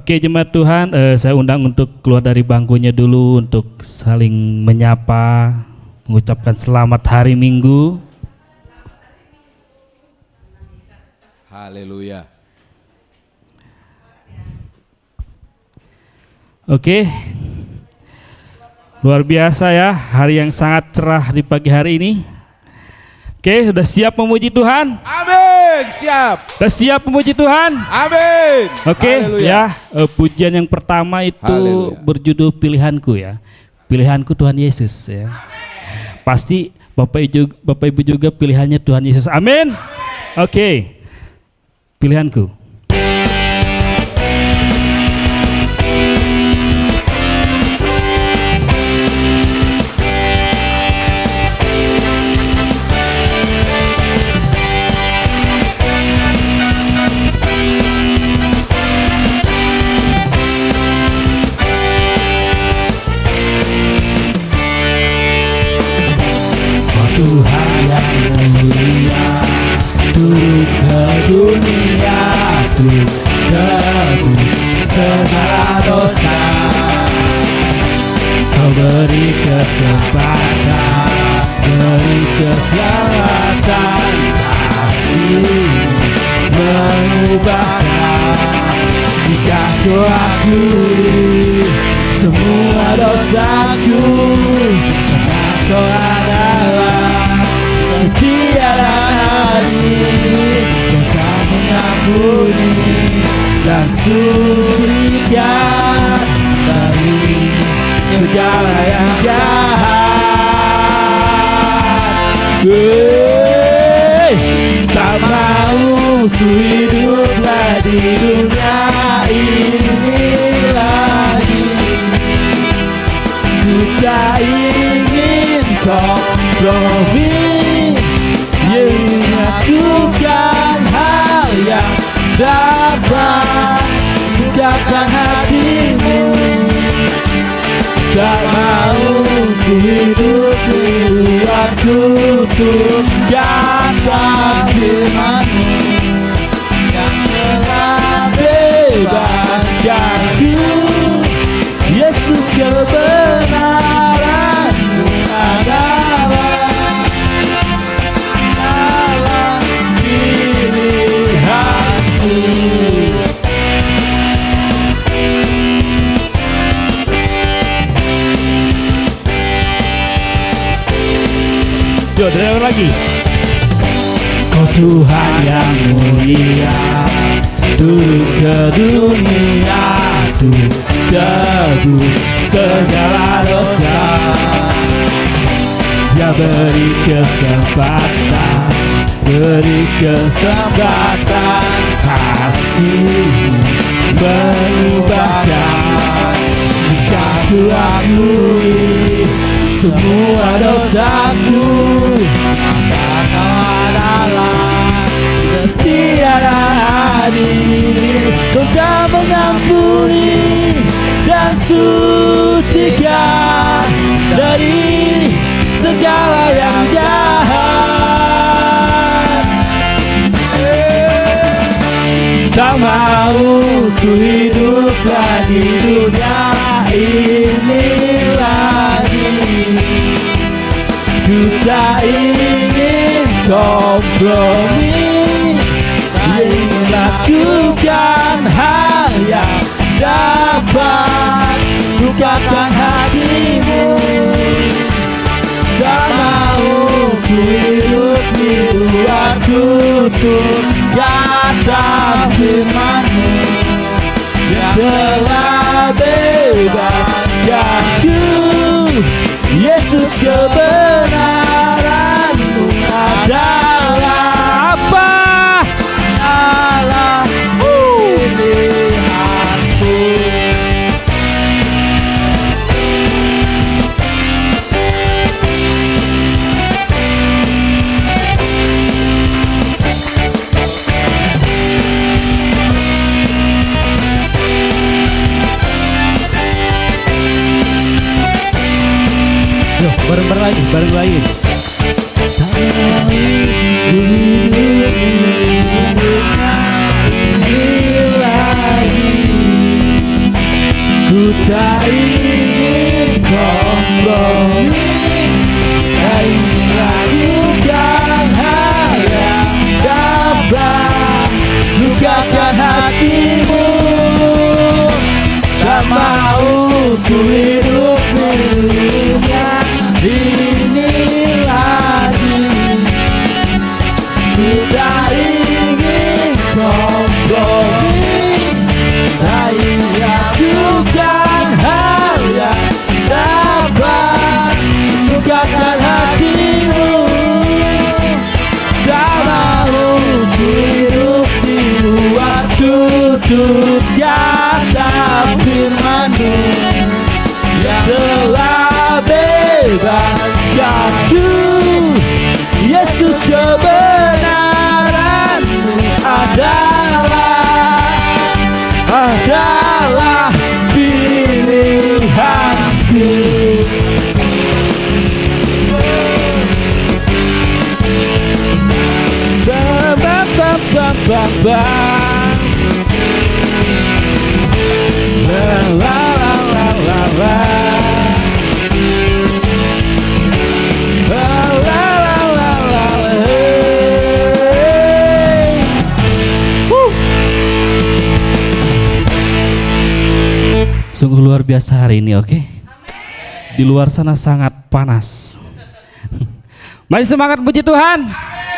Oke jemaat Tuhan, saya undang untuk keluar dari bangkunya dulu untuk saling menyapa, mengucapkan selamat hari Minggu. Haleluya. Oke, luar biasa ya, hari yang sangat cerah di pagi hari ini. Oke, sudah siap memuji Tuhan? Amin, siap. Sudah siap memuji Tuhan? Amin. Oke, ya, pujian yang pertama itu Haleluya. berjudul Pilihanku ya. Pilihanku Tuhan Yesus ya. Pasti Bapak Ibu juga pilihannya Tuhan Yesus. Amin. Oke. Pilihanku. Tuhan yang mulia, turun ke dunia, untuk tebus segala dosa. Kau beri kesempatan, beri keselamatan, kasih mengubahkan. Jika kau akui semua dosaku, karena kau adalah setia dan adil, Kau mengampuni dan sucikan dari segala yang jahat. Tak mau ku hiduplah di dunia ini lagi. Ku tak ingin kompromi, lakukan hal yang dapat mengucapkan hatimu. Tak mau ku hidup di luar tutup kata firman-Mu yang telah bebaskanku. Yesus kebenaran-Mu adalah pilihanku. Coba lagi. Kau Tuhan yang mulia, turun ke dunia, untuk tebus segala dosa. Dia beri kesempatan, beri kesempatan, kasih mengubahkan. Jika ku akui semua dosaku, Kau adalah setia dan adil, Kau tak mengampuni dan sucikan dari segala yang jahat. Tak mau ku hiduplah di dunia ini lagi. Ku tak ingin kompromi, ingin lakukan hal yang dapat bukakan hatimu. Tak mau ku hidup di luar tutup kata firman-Mu yang telah bebaskanku. Yesus kebenaran-Mu adalah apa? Adalah pilihanku. Yuk, bareng lagi. untuk kata firman-Mu yang telah bebas jatuh. Yesus, kebenaran-Mu adalah pilihanku. Sungguh luar biasa hari ini, oke? Di luar sana sangat panas. Mari semangat puji Tuhan.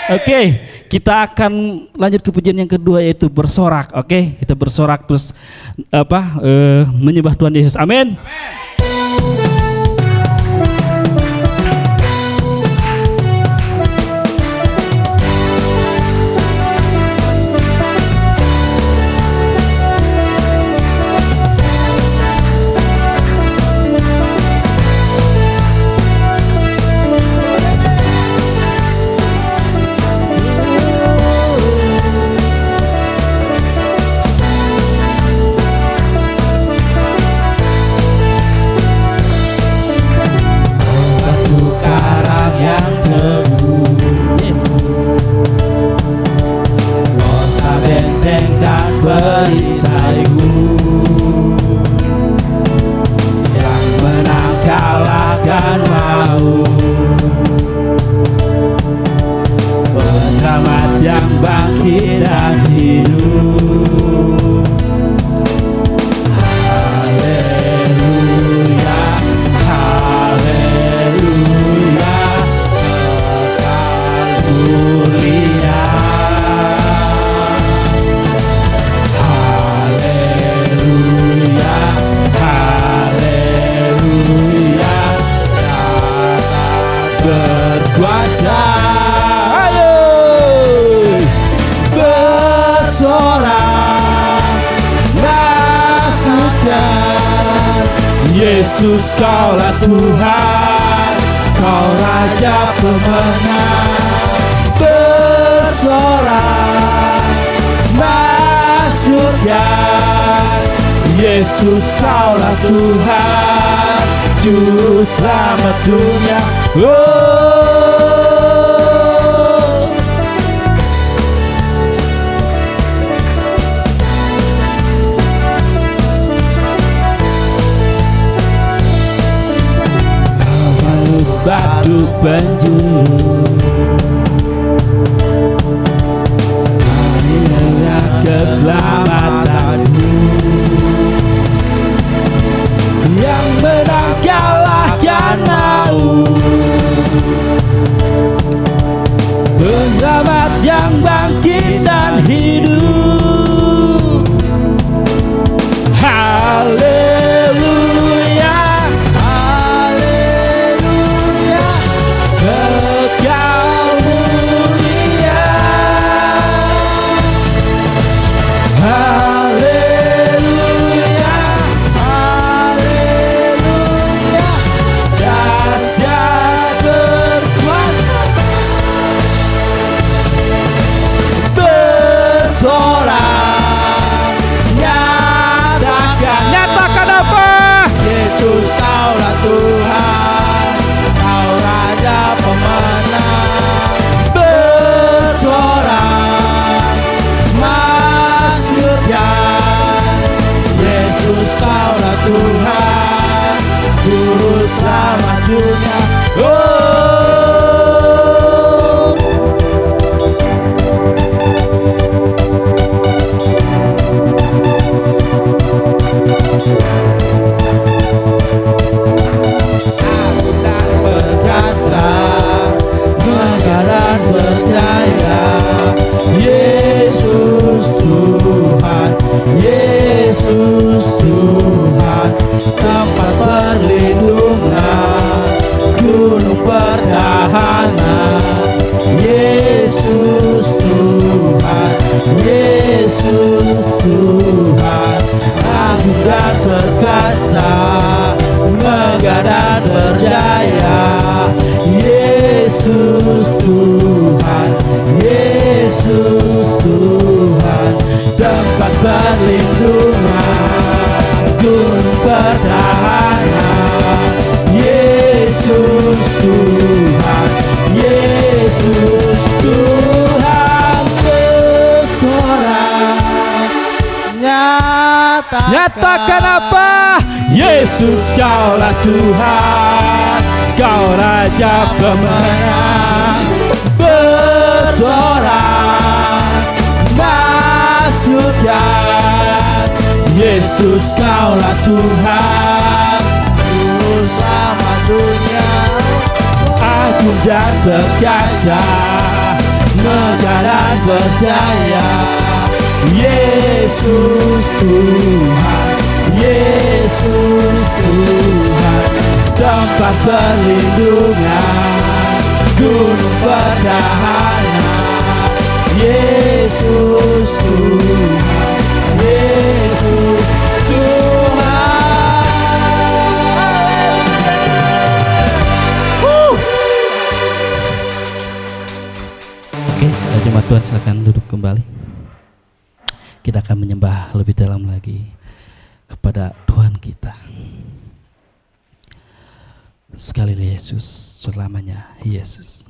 Oke, kita akan lanjut ke pujian yang kedua, yaitu bersorak. Oke, kita bersorak terus menyembah Tuhan Yesus. Amin. Perisaiku yang menang kalahkan maut, pengamat yang bangkit dan hidup. Haleluya, haleluya, kekal mulia. Berkuasa, ayo bersorak, masukkan Yesus, Kaulah Tuhan, Kau Raja pemenang. Bersorak, masukkan Yesus, Kaulah Tuhan, Juru Selamat dunia. Halus batu penjuru, hanya keselamatanmu yang menang kalahkan maut, pengamat yang bangkit dan hidup. Haleluya, haleluya, kekal mulia. Haleluya, haleluya, dahsyat berkuasa. Tuhan, Yesus Tuhan, tempat perlindungan, gunung pertahanan. Yesus Tuhan, Yesus Tuhan, bersorak. Nyatakan apa? Yesus kaulah Tuhan, kau Raja pemenang. Bersorak, masukkan. Yesus kaulah Tuhan, bersama dunia. Agung dan perkasa, megah dan berjaya. Yesus Tuhan, Yesus Tuhan, tempat perlindungan, gunung pertahanan. Yesus Tuhan, Yesus Tuhan. Oke, jemaat Tuhan silakan duduk kembali. Kita akan menyembah lebih dalam lagi kepada Tuhan kita. Sekali lagi Yesus, selamanya Yesus.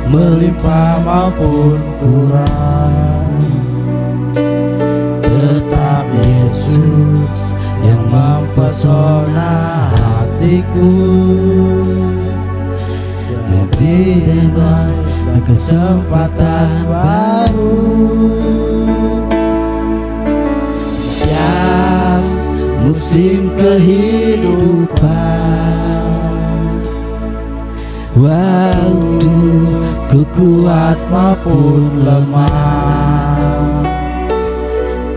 Melimpah maupun kurang, tetap Yesus yang mempesona hatiku. Lebih banyak kesempatan baru, siap musim kehidupan. Waktu ku kuat maupun lemah,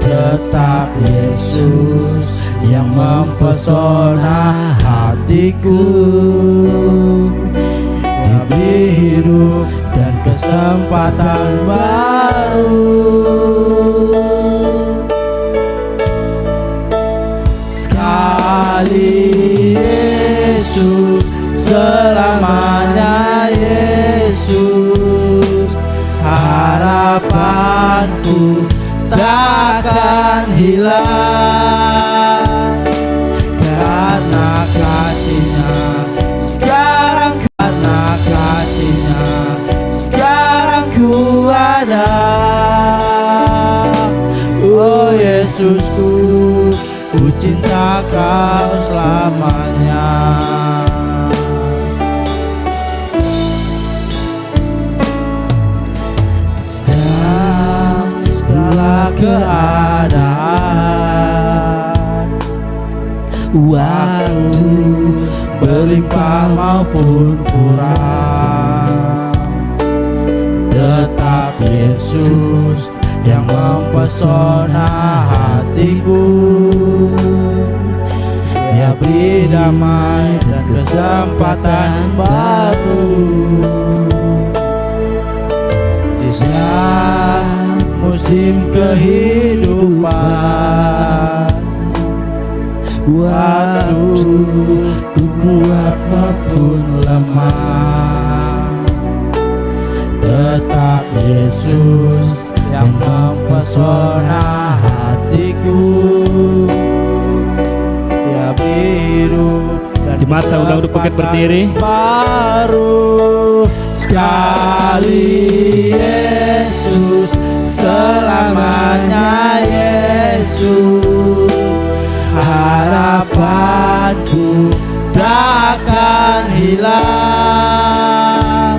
tetap Yesus yang mempesona hatiku. Diberi hidup dan kesempatan baru, sekali Yesus, selamanya Yesus. Harapanku takkan hilang, karena kasih-Nya sekarang, karena kasih-Nya sekarang ku ada. Oh Yesusku, ku cinta Kau selamanya. Keadaan, waktu berlimpah maupun kurang, tetap Yesus yang mempesona hatiku. Dia beri damai dan kesempatan baru, musim kehidupan. Waktu ku kuat maupun lemah, tetap Yesus yang mempesona hatiku. Dia hidup dan jemaat saya undang untuk bangkit berdiri. Baru sekali Yesus, selamanya Yesus. Harapanku takkan hilang,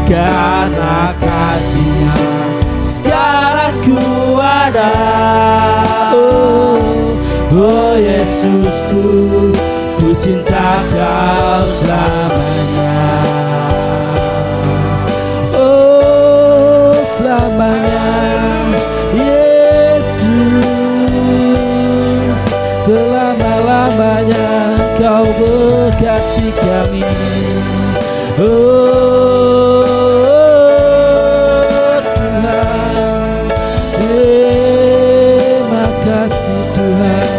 karena kasih-Nya sekarang ku ada. Oh Yesusku, ku cinta Kau selamanya. Oh selamanya, Yesus, selama-lamanya Kau berkati kami. Oh Tuhan, terima kasih Tuhan.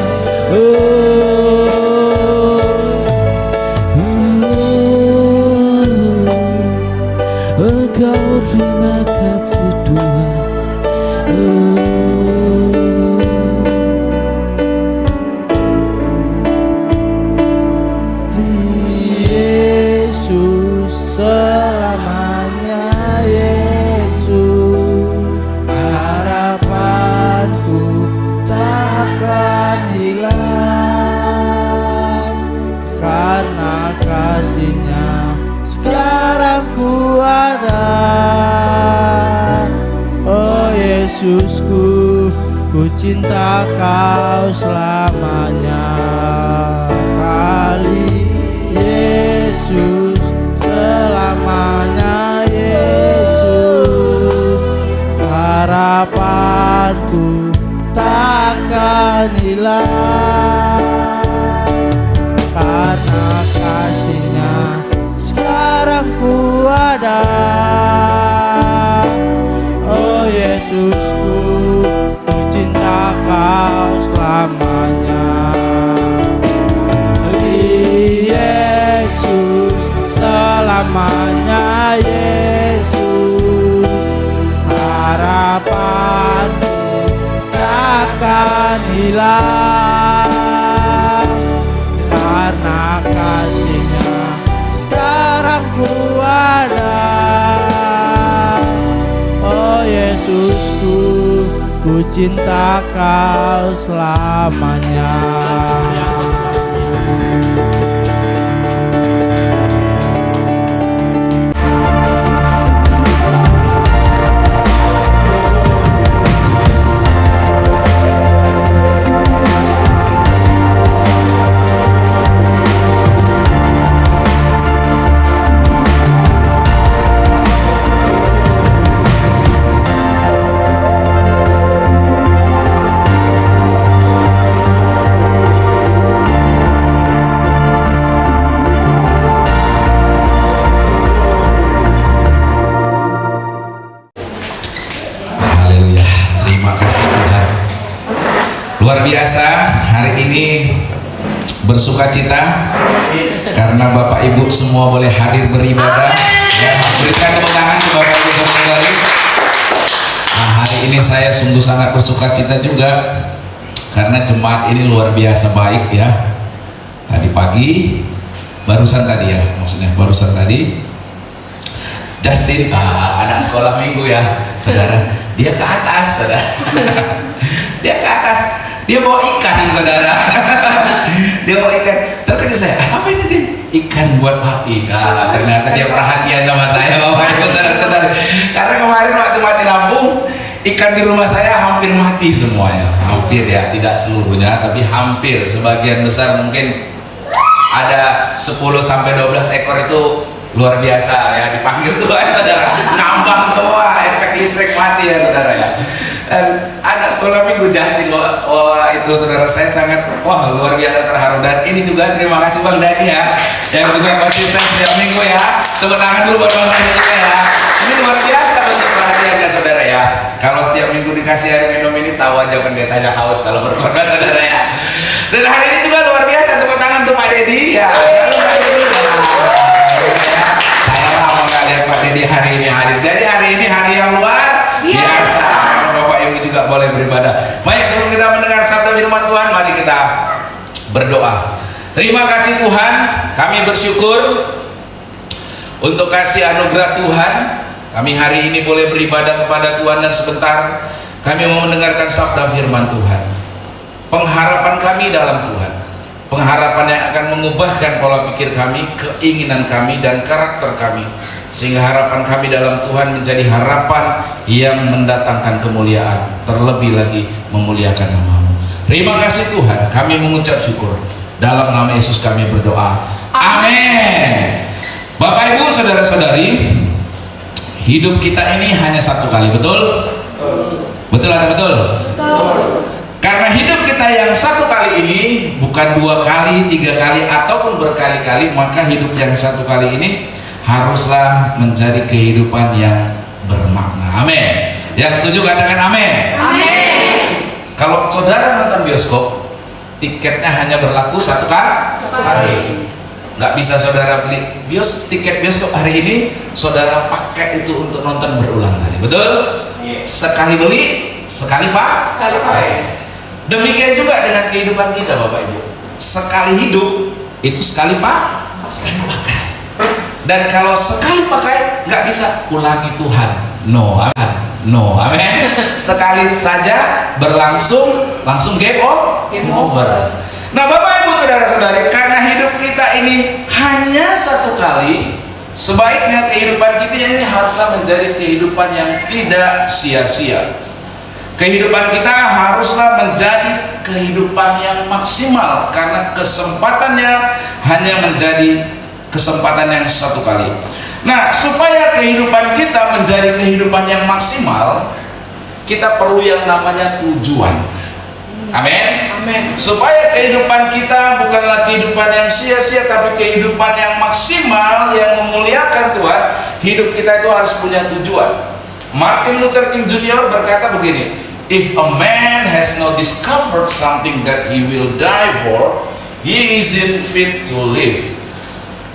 Engkau terima kasih Tuhan. Yesus selamanya, Yesus harapanku takkan hilang, karena kasih-Nya sekarang ku ada. Oh Yesusku, ku cinta Kau selamanya. Kali Yesus, selamanya Yesus, harapanku takkan hilang, karena kasih-Nya sekarang ku ada. Oh Yesusku, ku cinta Kau selamanya. Yesus, selamanya Yesus, harapanku takkan hilang, karena kasih-Nya sekarang ku ada. Oh Yesusku, ku cinta Kau selamanya. Luar biasa, hari ini bersuka cita karena Bapak Ibu semua boleh hadir beribadah. Ya, berikan tepuk tangan ke Bapak Ibu saudari. Nah, hari ini saya sungguh sangat bersuka cita juga karena jemaat ini luar biasa baik ya. Tadi pagi, barusan tadi Dustin, anak sekolah minggu ya, saudara. Dia ke atas, saudara. Dia ke atas. Dia bawa ikan, saudara. Dia bawa ikan. Lalu kata saya, apa ini Tim? Ikan buat papi. Ternyata dia perhatian sama saya, Bapak Ibu saudara. Karena kemarin waktu mati lampu, ikan di rumah saya hampir mati semuanya. Hampir ya, tidak seluruhnya, tapi hampir. Sebagian besar mungkin ada 10-12 ekor itu luar biasa ya, dipanggil Tuhan saudara, ngambang semua, efek listrik mati ya saudara ya. Dan anak sekolah minggu Justin, wah itu saudara, saya sangat luar biasa terharu. Dan ini juga terima kasih Bang Dani ya, yang juga konsisten setiap minggu ya. Tepuk tangan dulu buat Bang Dani juga ya. Ini luar biasa bentuk perhatiannya saudara ya. Kalau setiap minggu dikasih air minum ini, tahu aja pendetanya haus kalau berkorban saudara ya. Dan hari ini juga luar biasa, tepuk tangan untuk Pak Dedi ya. Saya lama nggak lihat Pak Dedi hari ini hadir. Jadi hari ini hari yang luar biasa. Bapak Ibu juga boleh beribadah. Baik, sebelum kita mendengar sabda firman Tuhan, mari kita berdoa. Terima kasih Tuhan, kami bersyukur untuk kasih anugerah Tuhan. Kami hari ini boleh beribadah kepada Tuhan, dan sebentar kami mau mendengarkan sabda firman Tuhan. Pengharapan kami dalam Tuhan, pengharapan yang akan mengubahkan pola pikir kami, keinginan kami, dan karakter kami, sehingga harapan kami dalam Tuhan menjadi harapan yang mendatangkan kemuliaan, terlebih lagi memuliakan nama-Mu. Terima kasih Tuhan, kami mengucap syukur. Dalam nama Yesus kami berdoa. Amin. Bapak Ibu, saudara-saudari, hidup kita ini hanya satu kali, betul? Betul atau betul? Karena hidup kita yang satu kali ini bukan 2 kali, 3 kali, ataupun berkali-kali, maka hidup yang satu kali ini haruslah menjadi kehidupan yang bermakna. Amin. Yang setuju katakan amin. Amin. Kalau saudara nonton bioskop, tiketnya hanya berlaku satu kali. Nggak bisa saudara beli tiket bioskop hari ini, saudara pakai itu untuk nonton berulang kali. Betul? Sekali beli, sekali pakai. Demikian juga dengan kehidupan kita, Bapak Ibu. Sekali hidup itu sekali pakai. Dan kalau sekali pakai nggak bisa ulangi Tuhan. No, amin. Sekali saja berlangsung, langsung game over. Nah, Bapak Ibu, saudara-saudari, karena hidup kita ini hanya satu kali, sebaiknya kehidupan kita ini haruslah menjadi kehidupan yang tidak sia-sia. Kehidupan kita haruslah menjadi kehidupan yang maksimal, karena kesempatannya hanya menjadi kesempatan yang satu kali. Nah, supaya kehidupan kita menjadi kehidupan yang maksimal, kita perlu yang namanya tujuan. Amin. Supaya kehidupan kita bukanlah kehidupan yang sia-sia, tapi kehidupan yang maksimal, yang memuliakan Tuhan, hidup kita itu harus punya tujuan. Martin Luther King Jr. berkata begini, "If a man has not discovered something that he will die for, he isn't fit to live."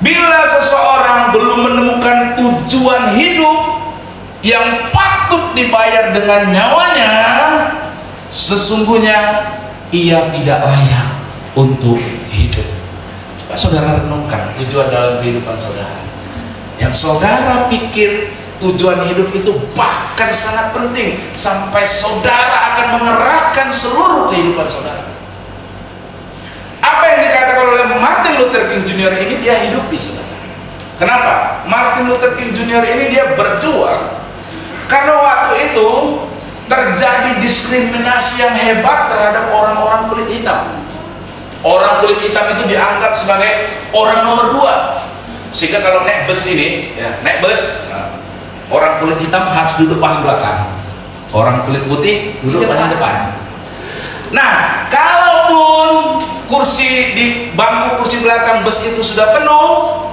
Bila seseorang belum menemukan tujuan hidup yang patut dibayar dengan nyawanya, sesungguhnya ia tidak layak untuk hidup. Coba saudara renungkan tujuan dalam kehidupan saudara. Yang saudara pikir tujuan hidup itu bahkan sangat penting, sampai saudara akan mengerahkan seluruh kehidupan saudara. Apa yang dikatakan oleh Martin Luther King Jr. ini dia hidupi, saudara. Kenapa? Martin Luther King Jr. ini dia berjuang karena waktu itu terjadi diskriminasi yang hebat terhadap orang-orang kulit hitam. Orang kulit hitam itu dianggap sebagai orang nomor 2, sehingga kalau naik bus ini, naik bus, orang kulit hitam harus duduk paling belakang, orang kulit putih duduk paling depan. Nah, kalaupun di bangku kursi belakang bus itu sudah penuh,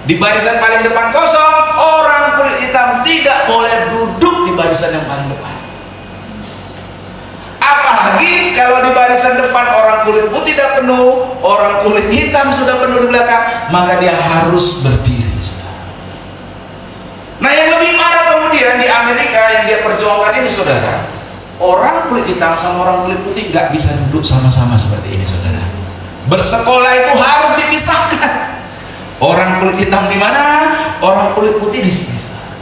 di barisan paling depan kosong, orang kulit hitam tidak boleh duduk di barisan yang paling depan. Apalagi kalau di barisan depan orang kulit putih tidak penuh, orang kulit hitam sudah penuh di belakang, maka dia harus berdiri. Nah, yang lebih parah kemudian di Amerika yang dia perjuangkan ini, saudara, orang kulit hitam sama orang kulit putih nggak bisa duduk sama-sama seperti ini, saudara. Bersekolah itu harus dipisahkan. Orang kulit hitam di mana, orang kulit putih di sini, saudara.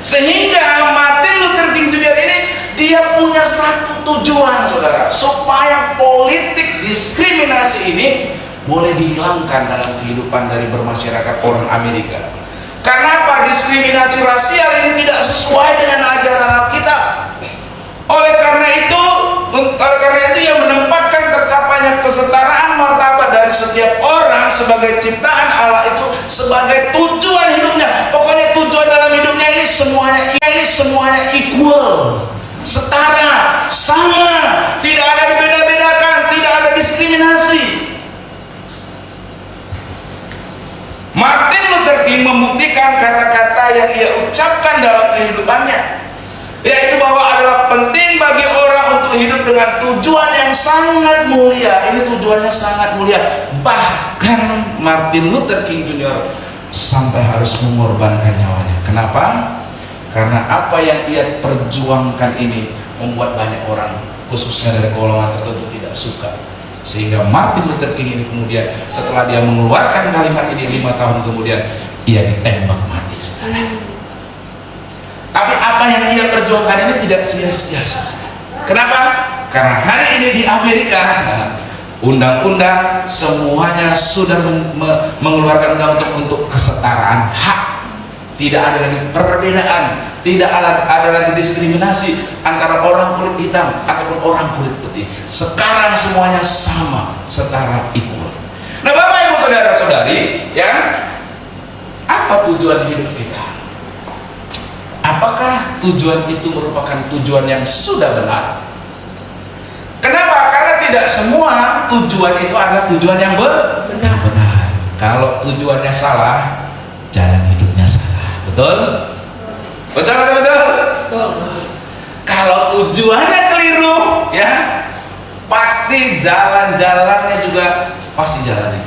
Sehingga Martin Luther King Jr. ini dia punya satu tujuan, saudara, supaya politik diskriminasi ini boleh dihilangkan dalam kehidupan dari bermasyarakat orang Amerika. Kenapa diskriminasi rasial ini tidak sesuai dengan ajaran Alkitab? Oleh karena itu ia menempatkan tercapainya kesetaraan martabat dari setiap orang sebagai ciptaan Allah itu sebagai tujuan hidupnya. Pokoknya tujuan dalam hidupnya ini semuanya equal, setara, sama, tidak ada dibeda-bedakan, tidak ada diskriminasi. Martin Luther King membuktikan kata-kata yang ia ucapkan dalam kehidupannya, yaitu bahwa adalah penting bagi orang untuk hidup dengan tujuan yang sangat mulia. Ini tujuannya sangat mulia. Bahkan Martin Luther King Jr. sampai harus mengorbankan nyawanya. Kenapa? Karena apa yang ia perjuangkan ini membuat banyak orang, khususnya dari golongan tertentu, tidak suka. Sehingga Martin Luther King ini kemudian setelah dia mengeluarkan kalimat ini 5 tahun kemudian ia ditembak mati, saudara. Tapi apa yang ia perjuangkan ini tidak sia-sia, saudara. Kenapa? Karena hari ini di Amerika undang-undang semuanya sudah mengeluarkan undang untuk kesetaraan hak Tidak ada lagi perbedaan, tidak ada lagi diskriminasi antara orang kulit hitam ataupun orang kulit putih. Sekarang semuanya sama, setara equal. Nah, Bapak Ibu saudara-saudari, ya, apa tujuan hidup kita? Apakah tujuan itu merupakan tujuan yang sudah benar? Kenapa? Karena tidak semua tujuan itu adalah tujuan yang benar. Kalau tujuannya salah, jalan hidupnya salah. Betul? Betul, betul, betul. Kalau tujuannya keliru, ya, pasti jalan-jalannya juga pasti jalannya.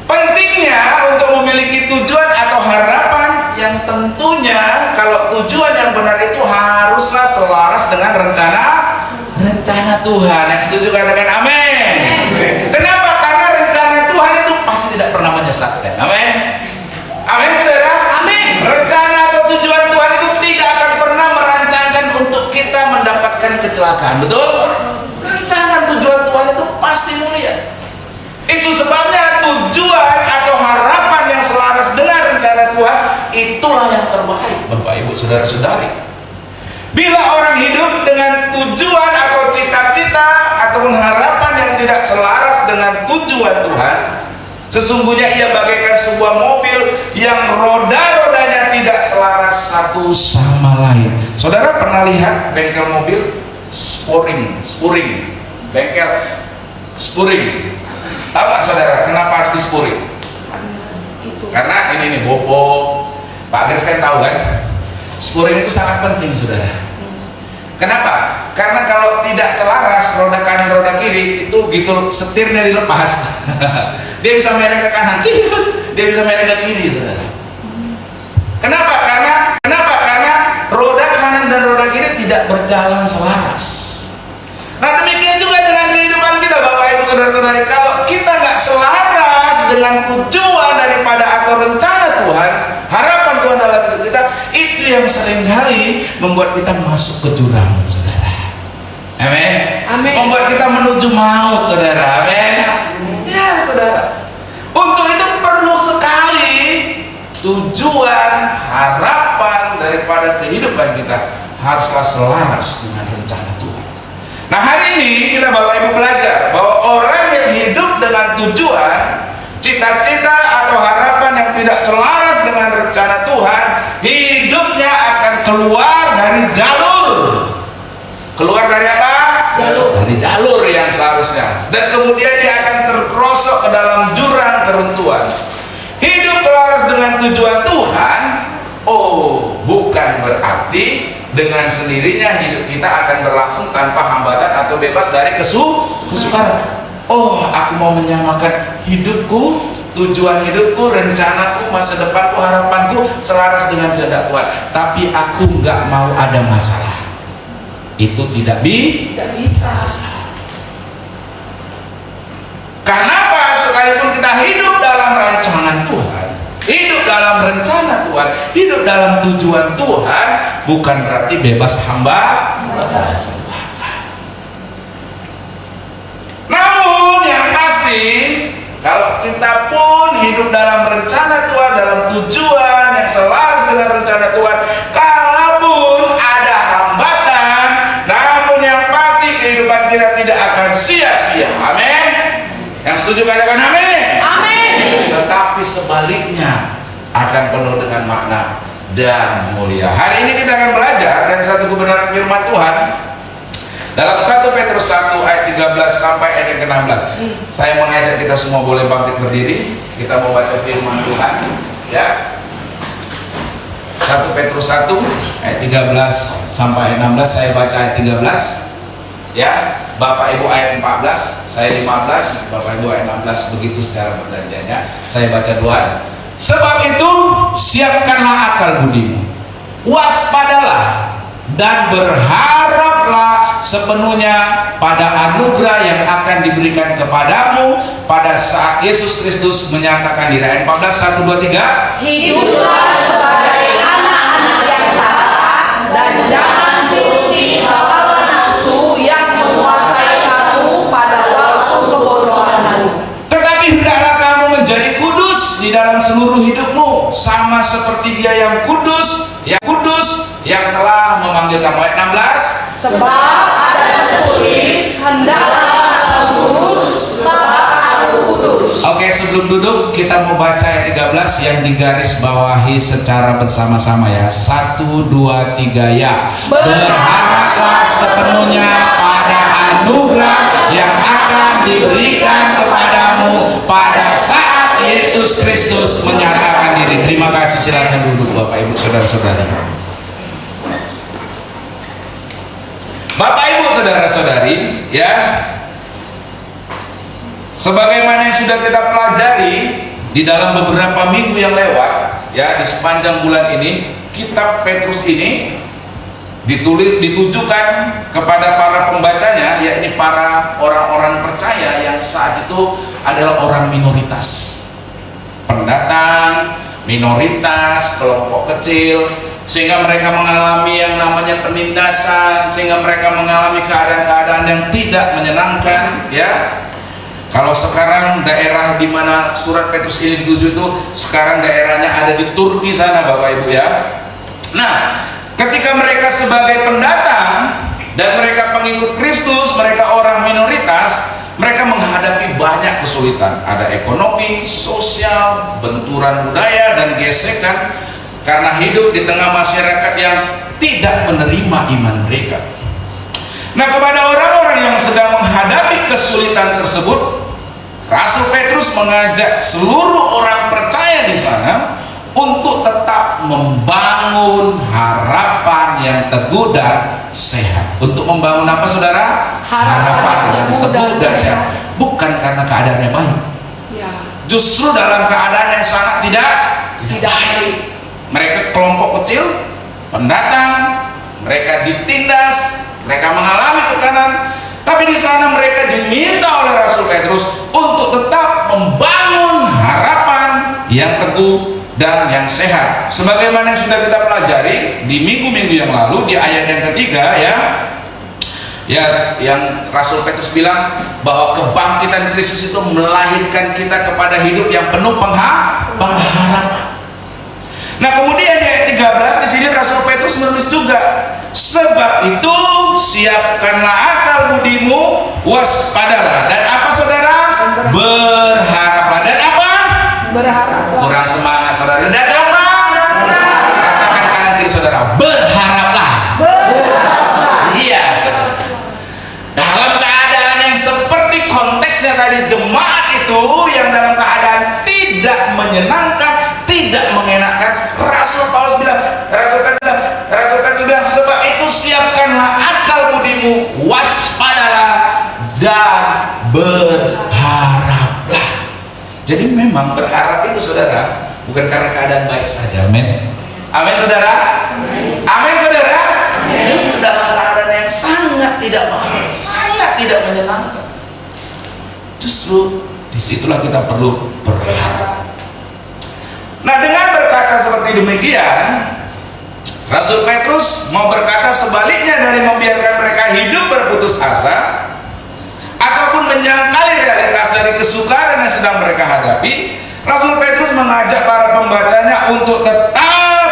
Pentingnya untuk memiliki tujuan atau harapan yang tentunya kalau tujuan yang benar itu haruslah selaras dengan rencana Tuhan. Yang setuju katakan amin. Kenapa? Karena rencana Tuhan itu pasti tidak pernah menyesatkan. Amin. Amin, saudara. Amin. Rencana atau tujuan Tuhan itu tidak akan pernah merancangkan untuk kita mendapatkan kecelakaan. Betul? Rencana tujuan Tuhan itu pasti mulia. Itu sebabnya tujuan atau harapan yang selaras dengan rencana Tuhan itulah yang terbaik, Bapak Ibu saudara-saudari. Bila orang hidup dengan tujuan atau cita-cita ataupun harapan yang tidak selaras dengan tujuan Tuhan, sesungguhnya ia bagaikan sebuah mobil yang roda-rodanya tidak selaras satu sama lain. Saudara pernah lihat bengkel mobil spuring, bengkel spuring? Tahu nggak saudara kenapa harus dispuring? Karena ini nih bobok. Pak Agnes kan tahu kan? Spuring itu sangat penting, saudara. Kenapa? Karena kalau tidak selaras roda kanan roda kiri itu gitu setirnya dilepas. Dia bisa mereng ke kanan, dia bisa mereng ke kiri, saudara. Kenapa? Karena roda kanan dan roda kiri tidak berjalan selaras. Nah, demikian juga dengan kehidupan kita, Bapak Ibu saudara-saudari. Kalau kita nggak selaras dengan tujuan daripada atau rencana Tuhan, harapan Tuhan dalam hidup kita, itu yang seringkali membuat kita masuk ke jurang, saudara. Amin. Amin. Membuat kita menuju maut, saudara. Amin. Ya, saudara. Untuk itu perlu sekali tujuan, harapan daripada kehidupan kita haruslah selaras dengan rencana Tuhan. Nah, hari ini kita Bapak Ibu belajar bahwa orang yang hidup dengan tujuan, cita-cita atau harapan yang tidak selaras dengan rencana Tuhan, hidupnya akan keluar dari jalur. Keluar dari apa? Jalur. Dari jalur yang seharusnya. Dan kemudian dia akan terperosok ke dalam jurang keruntuhan. Hidup selaras dengan tujuan Tuhan, bukan berarti dengan sendirinya hidup kita akan berlangsung tanpa hambatan atau bebas dari kesukaran. Aku mau menyamakan hidupku, tujuan hidupku, rencanaku, masa depanku, harapanku selaras dengan kehendak Tuhan, tapi aku nggak mau ada masalah. Itu tidak bisa. Karena apa? Sekalipun kita hidup dalam rancangan Tuhan, hidup dalam rencana Tuhan, hidup dalam tujuan Tuhan, bukan berarti bebas hambatan. Namun yang pasti, kalau kita pun hidup dalam rencana Tuhan, dalam tujuan yang selaras dengan rencana Tuhan, kalaupun ada hambatan, namun yang pasti kehidupan kita tidak akan sia-sia. Amin. Yang setuju katakan amin. Amin. Tetapi sebaliknya akan penuh dengan makna dan mulia. Hari ini kita akan belajar dari satu kebenaran firman Tuhan dalam 1 Petrus 1 ayat 13 sampai ayat yang ke-16. Saya mengajak kita semua boleh bangkit berdiri. Kita mau baca firman Tuhan, ya. 1 Petrus 1 ayat 13 sampai ayat 16. Saya baca ayat 13, ya. Bapak Ibu ayat 14, saya 15, Bapak Ibu ayat 16, begitu secara perjanjiannya. Saya baca duluan. Sebab itu siapkanlah akal budimu, waspadalah dan berharaplah sepenuhnya pada anugerah yang akan diberikan kepadamu pada saat Yesus Kristus menyatakan diri. Ayat 14, 1, 2, 3. Hiduplah sebagai anak-anak yang taat dan jangan turuti hawa nafsu yang menguasai kamu pada waktu kebodohanmu. Tetapi hendaklah kamu menjadi kudus di dalam seluruh hidupmu, sama seperti Dia yang kudus, yang telah memanggil kamu. Ayat 16. Sebab ada tertulis, hendaklah kamu kudus, sebab aku kudus. Oke, sebelum duduk kita mau baca ayat 13 yang digaris bawahi secara bersama-sama ya. 1, 2, 3 ya. Berharaplah sepenuhnya pada anugerah yang akan diberikan kepadamu pada saat Yesus Kristus menyatakan diri. Terima kasih, silakan duduk Bapak Ibu saudara-saudari. Bapak Ibu saudara-saudari ya, sebagaimana yang sudah kita pelajari di dalam beberapa minggu yang lewat ya, di sepanjang bulan ini, kitab Petrus ini ditujukan kepada para pembacanya, yakni para orang-orang percaya yang saat itu adalah orang minoritas, pendatang, minoritas, kelompok kecil, sehingga mereka mengalami yang namanya penindasan, sehingga mereka mengalami keadaan-keadaan yang tidak menyenangkan ya. Kalau sekarang daerah di mana surat Petrus ini dituju itu sekarang daerahnya ada di Turki sana Bapak Ibu ya. Nah, ketika mereka sebagai pendatang dan mereka pengikut Kristus, mereka orang minoritas, mereka menghadapi banyak kesulitan. Ada ekonomi, sosial, benturan budaya dan gesekan karena hidup di tengah masyarakat yang tidak menerima iman mereka. Nah, kepada orang-orang yang sedang menghadapi kesulitan tersebut, Rasul Petrus mengajak seluruh orang percaya di sana untuk tetap membangun harapan yang teguh dan sehat. Untuk membangun apa saudara? Harapan yang teguh dan sehat. Bukan karena keadaannya baik ya. Justru dalam keadaan yang sangat tidak baik. Mereka kelompok kecil, pendatang, mereka ditindas, mereka mengalami tekanan, tapi di sana mereka diminta oleh Rasul Petrus untuk tetap membangun harapan yang teguh dan yang sehat. Sebagaimana yang sudah kita pelajari di minggu-minggu yang lalu di ayat yang ketiga ya, yang Rasul Petrus bilang bahwa kebangkitan Kristus itu melahirkan kita kepada hidup yang penuh pengharapan. Nah, kemudian di ayat 13 di sini Rasul Petrus menulis juga, sebab itu siapkanlah akal budimu, waspadalah. Dan apa saudara? Berharaplah. Dan apa? Berharaplah. Kurang semangat saudara. Dan apa? Katakan kanan kiri saudara, berharaplah. Iya saudara. Dalam keadaan yang seperti konteksnya tadi, jemaat itu yang dalam keadaan tidak menyenangkan, tidak mengenakan, Rasul Petrus bilang, sebab itu siapkanlah akal budimu, waspadalah dan berharaplah. Jadi memang berharap itu saudara bukan karena keadaan baik saja. Amin. Amin saudara. Amin saudara. Justru dalam keadaan yang sangat tidak baik, sangat tidak menyenangkan, justru disitulah kita perlu berharap. Nah, dengan berkata seperti demikian, Rasul Petrus mau berkata sebaliknya dari membiarkan mereka hidup berputus asa ataupun menyangkali realitas dari kesukaran yang sedang mereka hadapi. Rasul Petrus mengajak para pembacanya untuk tetap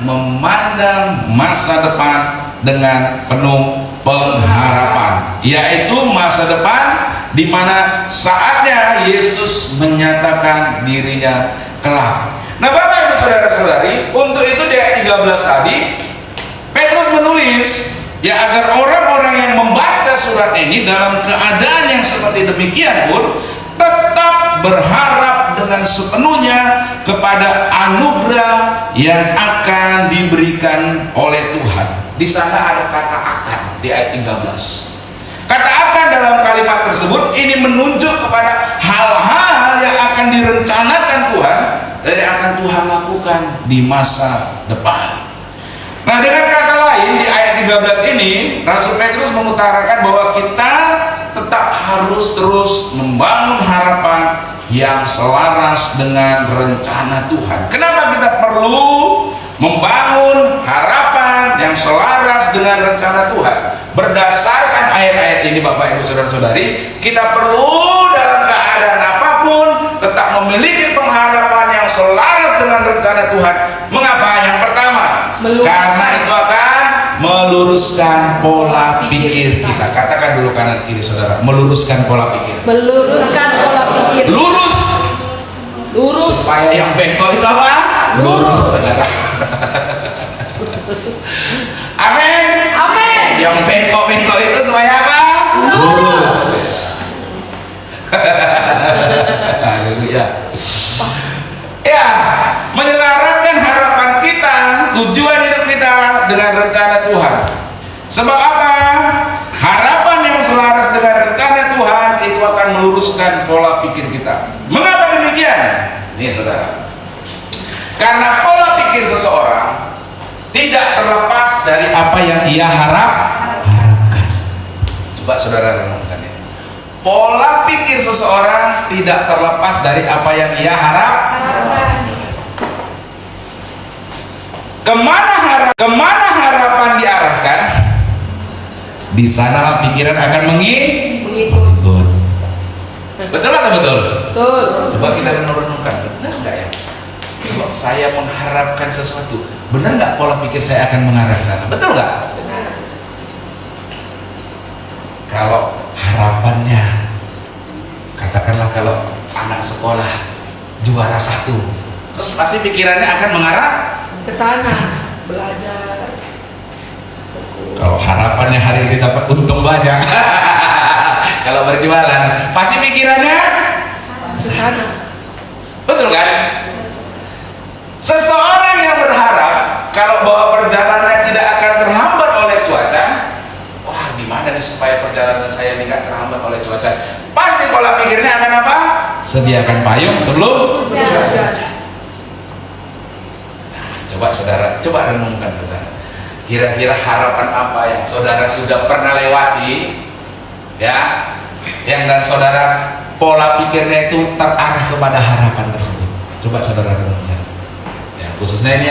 memandang masa depan dengan penuh pengharapan, yaitu masa depan di mana saatnya Yesus menyatakan dirinya kelak. Nah, Bapak Ibu saudara-saudari, untuk itu di ayat 13 tadi Petrus menulis ya, agar orang-orang yang membaca surat ini dalam keadaan yang seperti demikian pun tetap berharap dengan sepenuhnya kepada anugerah yang akan diberikan oleh Tuhan. Di sana ada kata akan di ayat 13. Kata akan dalam kalimat tersebut ini menunjuk kepada hal-hal yang akan direncanakan Tuhan dan yang akan Tuhan lakukan di masa depan. Nah, dengan kata lain di ayat 13 ini Rasul Petrus mengutarakan bahwa kita tetap harus terus membangun harapan yang selaras dengan rencana Tuhan. Kenapa kita perlu membangun harapan yang selaras dengan rencana Tuhan? Berdasarkan ayat-ayat ini Bapak Ibu saudara-saudari, kita perlu dalam keadaan apapun tetap memiliki pengharapan yang selaras dengan rencana Tuhan. Mengapa? Yang pertama, karena itu akan meluruskan pola pikir kita. Katakan dulu kanan kiri saudara, meluruskan pola pikir. Meluruskan pola pikir. Lurus. Supaya yang bengkok itu apa? Lurus, saudara. Amin. Amin. Yang bengkok-bengkok itu supaya apa? Lurus. Haleluya. Ya, menyelaraskan harapan kita, tujuan hidup kita dengan rencana Tuhan. Sebab apa? Harapan yang selaras dengan rencana Tuhan itu akan meluruskan pola pikir kita. Mengapa demikian? Nih saudara, karena pola pikir seseorang tidak terlepas dari apa yang ia harapkan. Coba saudara renungkan ya. Pola pikir seseorang tidak terlepas dari apa yang ia harapkan. Kemana harapan diarahkan, di sana pikiran akan mengikut. Betul atau betul? Betul. Coba kita renungkan, benar nggak ya? Kalau saya mengharapkan sesuatu, benar nggak pola pikir saya akan mengarah ke sana? Betul nggak? Kalau harapannya, katakanlah kalau anak sekolah juara 1, terus pasti pikirannya akan mengarah Ke sana belajar. kalau harapannya hari ini dapat untung banyak. Kalau berjualan pasti pikirannya Ke sana. betul kan? Seseorang yang berharap kalau bahwa perjalanannya tidak akan terhambat oleh cuaca, wah gimana nih supaya perjalanan saya ini nggak terhambat oleh cuaca, pasti pola pikirnya akan apa? Sediakan payung sebelum cuaca. Coba saudara, coba renungkan saudara. Kira-kira harapan apa yang saudara sudah pernah lewati, ya, yang dan saudara pola pikirnya itu terarah kepada harapan tersebut. Coba saudara renungkan. Ya, khususnya ini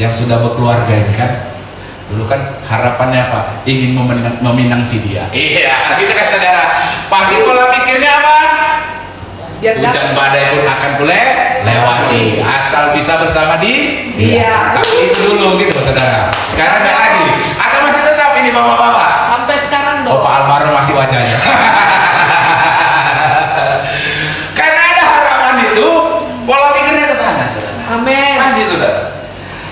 yang sudah berkeluarga ini kan, dulu kan harapannya apa? Ingin meminang si dia. Iya, gitu kan saudara. Pasti pola pikirnya apa? Hujan badai pun akan lewati, asal bisa bersama dia. Tapi itu dulu gitu saudara. Sekarang nggak lagi. Atau masih tetap ini bapak-bapak? Sampai sekarang dong. Oh, Pak almarhum masih wajahnya. Karena ada harapan itu, pola pikirnya ke sana saudara. Amin. Masih saudara.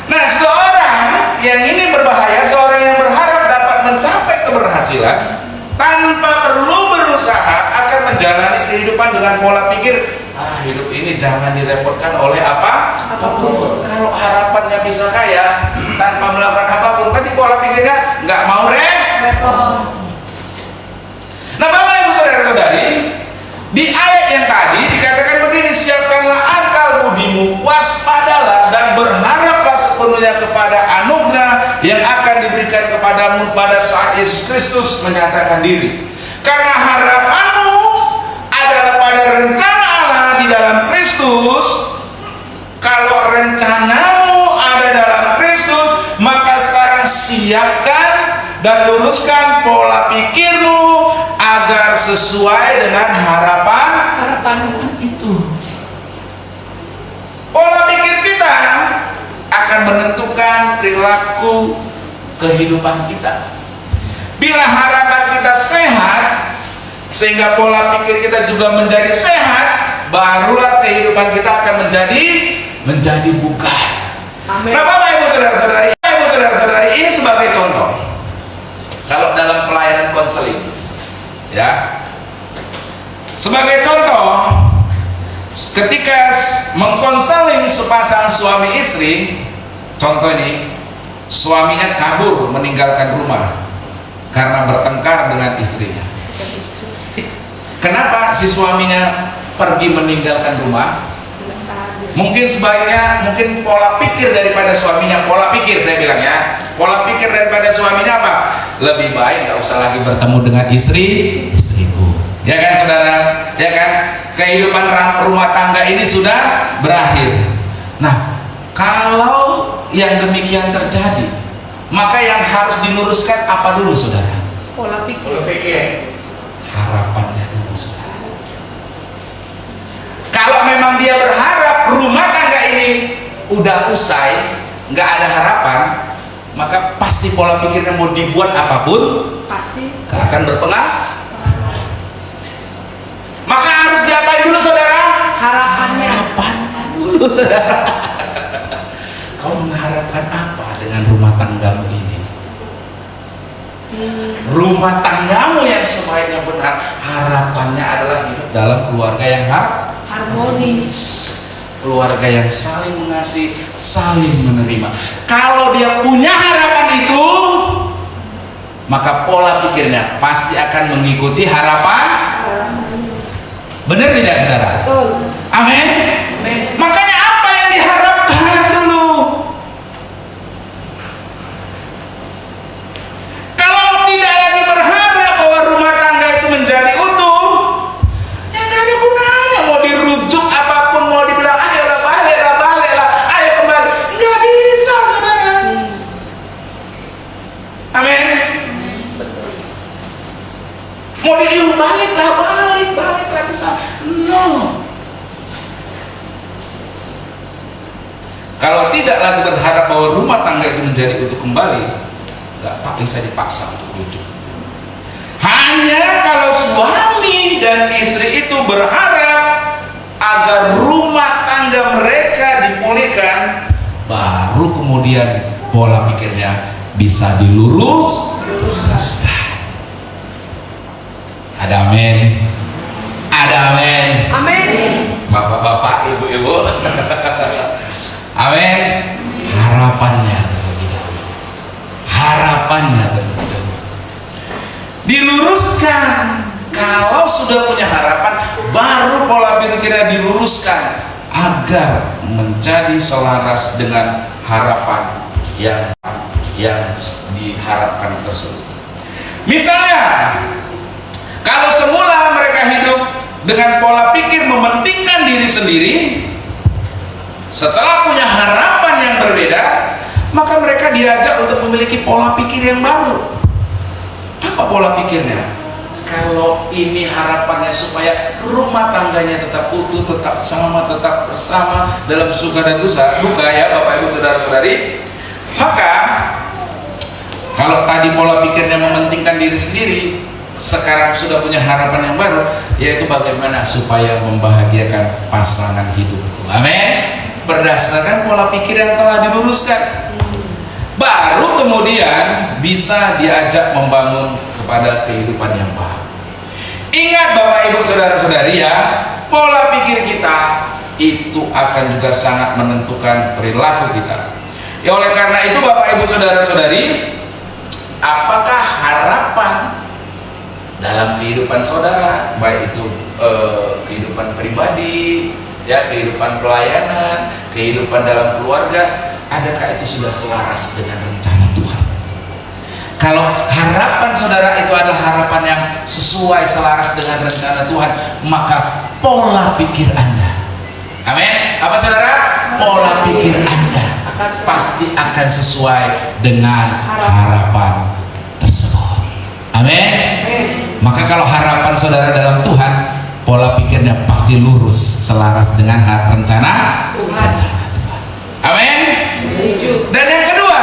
Nah, seorang yang ini berbahaya, seorang yang berharap dapat mencapai keberhasilan tanpa perlu berusaha akan menjalani kehidupan dengan pola pikir hidup ini jangan direpotkan oleh apapun. Kalau harapannya bisa kaya tanpa melakukan apapun, pasti pola pikirnya nggak mau repot. Nah, Bapak Ibu saudara-saudari, di ayat yang tadi dikatakan begini, siapkanlah akal budimu, waspadalah dan berharaplah sepenuhnya kepada anugerah yang akan diberikan kepadamu pada saat Yesus Kristus menyatakan diri. Karena harapanmu adalah pada rencana Allah di dalam Kristus. Kalau rencanamu ada dalam Kristus, maka sekarang siapkan dan luruskan pola pikirmu agar sesuai dengan harapan itu. Pola pikir kita akan menentukan perilaku kehidupan kita. Bila harapan kita sehat, sehingga pola pikir kita juga menjadi sehat, barulah kehidupan kita akan menjadi bugar. Nah, Bapak Ibu saudara-saudari, ini sebagai contoh. Kalau dalam pelayanan konseling, ya, sebagai contoh, ketika mengkonseling sepasang suami istri, contoh ini, suaminya kabur meninggalkan rumah karena bertengkar dengan istrinya. Kenapa si suaminya pergi meninggalkan rumah? Mungkin sebaiknya, mungkin pola pikir daripada suaminya, pola pikir saya bilang ya, pola pikir daripada suaminya apa? Lebih baik nggak usah lagi bertemu dengan istriku, ya kan saudara, ya kan? Kehidupan rumah tangga ini sudah berakhir. Nah, kalau yang demikian terjadi, maka yang harus diluruskan apa dulu saudara? Pola pikir. Harapannya dulu saudara. Kalau memang dia berharap rumah tangga ini udah usai, nggak ada harapan, maka pasti pola pikirnya mau dibuat apapun Pasti. gak akan berpengaruh. Maka harus diapain dulu saudara? Harapannya. Harapannya dulu saudara. Kau mengharapkan apa dengan rumah tanggamu ini? Rumah tanggamu yang sebaiknya benar, harapannya adalah hidup dalam keluarga yang Harmonis. keluarga yang saling mengasihi, saling menerima. Kalau dia punya harapan itu, maka pola pikirnya pasti akan mengikuti harapan. Benar tidak saudara? Betul. Amin. Amin. Makanya apa yang diharapkan dulu? Kalau tidak lagi berharap bahwa rumah tangga itu menjadi utuh, ya nggak ada gunanya mau dirujuk apapun, mau dibilang ayolah baliklah, ayo kembali, nggak bisa saudara. Amin. Mau diiung baliklah ke sana. No. Kalau tidak lagi berharap bahwa rumah tangga itu menjadi utuh kembali, nggak bisa dipaksa untuk rujuk. Hanya kalau suami dan istri itu berharap agar rumah tangga mereka dipulihkan, baru kemudian pola pikirnya bisa diluruskan. Ada amin. Ada amin. Amin. Bapak-bapak, ibu-ibu. Amin. Harapannya terlebih dahulu. Harapannya terlebih dahulu. Diluruskan. Kalau sudah punya harapan, baru pola pikirnya diluruskan agar menjadi selaras dengan harapan yang diharapkan tersebut. Misalnya, kalau semula mereka hidup dengan pola pikir mementingkan diri sendiri, setelah punya harapan yang berbeda, maka mereka diajak untuk memiliki pola pikir yang baru. Apa pola pikirnya? Kalau ini harapannya supaya rumah tangganya tetap utuh, tetap sama, tetap bersama dalam suka dan duka ya Bapak Ibu Saudara-saudari, maka kalau tadi pola pikirnya mementingkan diri sendiri, sekarang sudah punya harapan yang baru, yaitu bagaimana supaya membahagiakan pasangan hidupku. Amin. Berdasarkan pola pikir yang telah diluruskan, baru kemudian bisa diajak membangun kepada kehidupan yang baru. Ingat Bapak Ibu Saudara-saudari ya, pola pikir kita itu akan juga sangat menentukan perilaku kita. Ya, oleh karena itu Bapak Ibu Saudara-saudari, apakah harapan dalam kehidupan saudara, baik itu kehidupan pribadi, ya, kehidupan pelayanan, kehidupan dalam keluarga, adakah itu sudah selaras dengan rencana Tuhan? Kalau harapan saudara itu adalah harapan yang sesuai selaras dengan rencana Tuhan, maka pola pikir Anda, amin, apa saudara? Pola pikir Anda pasti akan sesuai dengan harapan tersebut. Amin. Maka kalau harapan saudara dalam Tuhan, pola pikirnya pasti lurus selaras dengan rencana Tuhan. Amin. Dan yang kedua,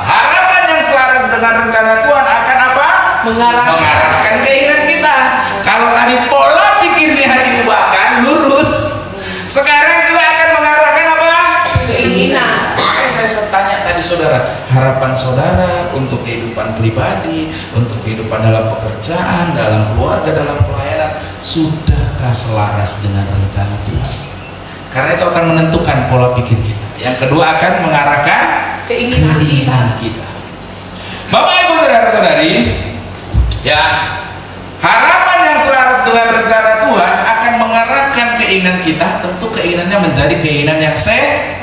harapan yang selaras dengan rencana Tuhan akan apa? Mengarahkan keinginan kita. Kalau tadi pola pikirnya diubahkan lurus, sekarang juga akan mengarahkan apa? Keinginan. Saya tanya tadi saudara, harapan saudara untuk kehidupan pribadi, untuk kehidupan dalam pekerjaan, dalam keluarga, dalam pelayanan, sudahkah selaras dengan rencana Tuhan? Karena itu akan menentukan pola pikir kita. Yang kedua akan mengarahkan keinginan kita. Bapak Ibu Saudara-saudari, ya, harapan yang selaras dengan rencana Tuhan akan mengarahkan keinginan kita. Tentu keinginannya menjadi keinginan yang sehat.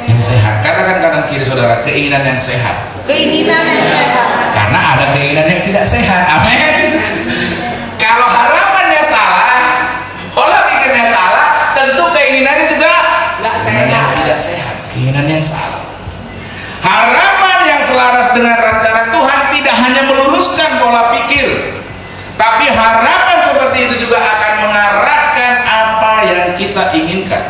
Katakan kanan kiri saudara, keinginan yang sehat. Keinginan yang sehat. Karena ada keinginan yang tidak sehat. Amin. Kalau harapannya salah, pola pikirnya salah, tentu keinginannya juga Nggak keinginan yang sehat. tidak sehat, keinginan yang salah. Harapan yang selaras dengan rencana Tuhan tidak hanya meluruskan pola pikir, tapi harapan seperti itu juga akan mengarahkan apa yang kita inginkan.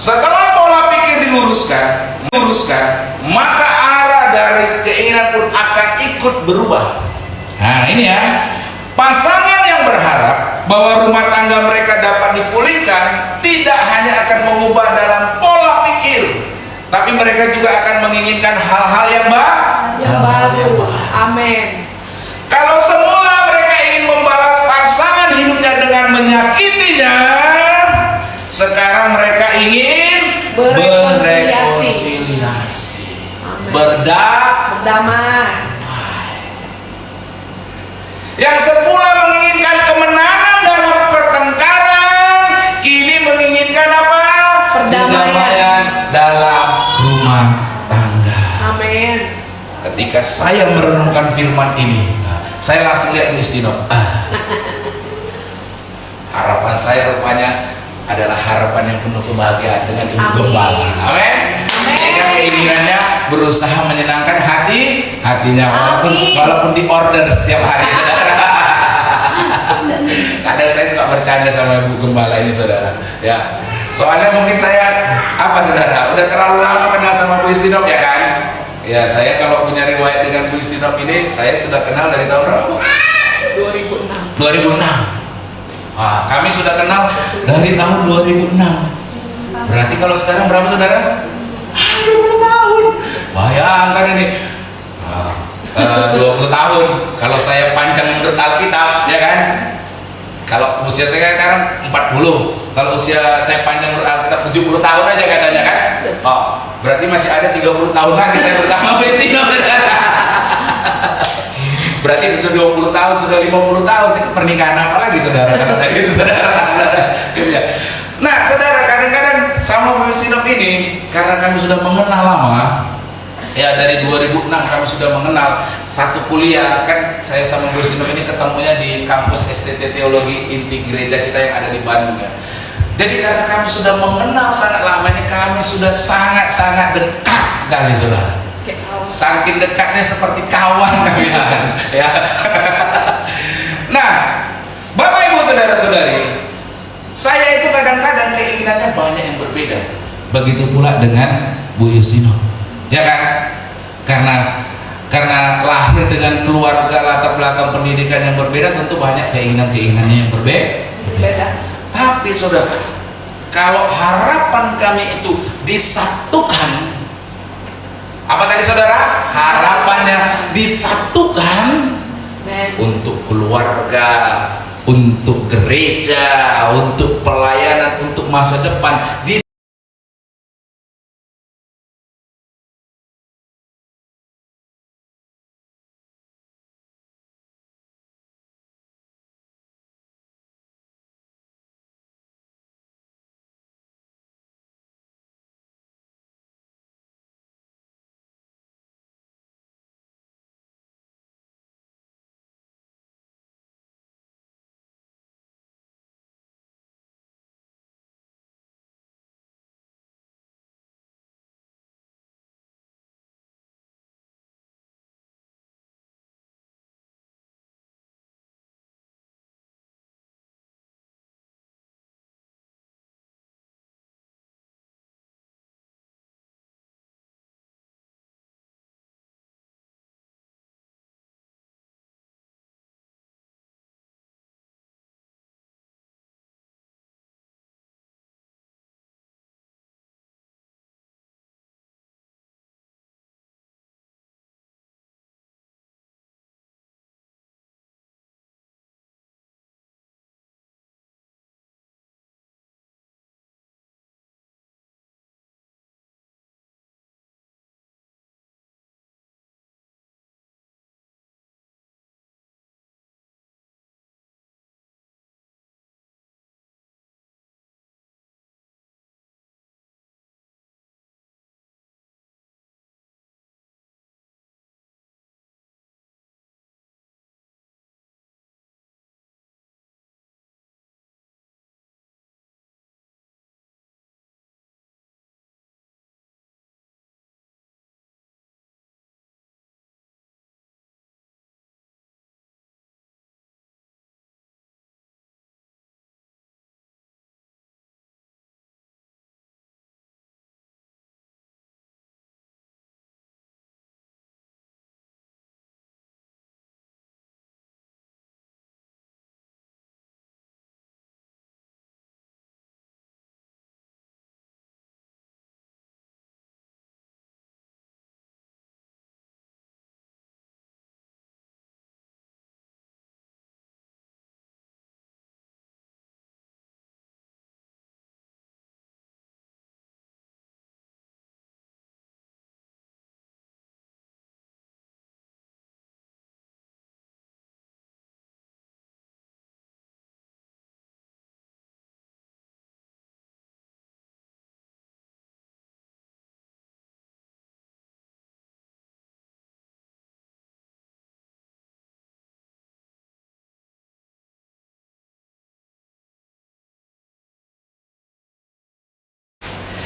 Setelah pola pikir diluruskan, maka arah dari keinginan pun akan ikut berubah. Nah ini ya, pasangan yang berharap bahwa rumah tangga mereka dapat dipulihkan tidak hanya akan mengubah dalam pola pikir, tapi mereka juga akan menginginkan hal-hal yang baru. Amin. Kalau semula mereka ingin membalas pasangan hidupnya dengan menyakitinya, sekarang mereka ingin Berekonsiliasi. Amin. Berdamai. Yang semula menginginkan kemenangan dalam pertengkaran, kini menginginkan apa? Perdamaian dalam rumah tangga. Amin. Ketika saya merenungkan firman ini, saya langsung lihat Bu Istinop. Harapan saya rupanya adalah harapan yang penuh kebahagiaan dengan Ibu Gembala. Amin. Sehingga keinginannya berusaha menyenangkan hatinya walaupun di order setiap hari, saudara. Kadang saya suka bercanda sama Ibu Gembala ini, saudara. Ya. Soalnya mungkin saya saudara, udah terlalu lama kenal sama Bu Istinop, ya kan? Ya, saya kalau punya riwayat dengan Bu Istinop ini, saya sudah kenal dari tahun berapa? 2006. Ah, kami sudah kenal dari tahun 2006. Berarti kalau sekarang berapa, saudara? 20 tahun. Bayangkan ini. 20 tahun. Kalau saya panjang menurut Alkitab, ya kan? Kalau usia saya sekarang 40. Kalau usia saya panjang menurut Alkitab 70 tahun aja katanya kan? Oh, berarti masih ada 30 tahun lagi saya bersama Bu Istinop. Berarti sudah 20 tahun, sudah 50 tahun, itu pernikahan apa lagi, saudara? Gitu, saudara. Gitu ya. Nah, saudara, kadang-kadang sama Bu Istinop ini, karena kami sudah mengenal lama, ya dari 2006 kami sudah mengenal. Satu kuliah, kan saya sama Bu Istinop ini ketemunya di kampus STT Teologi Inti Gereja kita yang ada di Bandung ya. Jadi karena kami sudah mengenal sangat lama ini, kami sudah sangat-sangat dekat sekali, saudara. Saking dekatnya seperti kawan kami ya. Nah, Bapak Ibu saudara-saudari, saya itu kadang-kadang keinginannya banyak yang berbeda. Begitu pula dengan Bu Istinop, ya kan? Karena lahir dengan keluarga latar belakang pendidikan yang berbeda, tentu banyak keinginan-keinginannya yang berbeda. Tapi saudara, kalau harapan kami itu disatukan, apa tadi saudara? Harapannya disatukan untuk keluarga, untuk gereja, untuk pelayanan, untuk masa depan.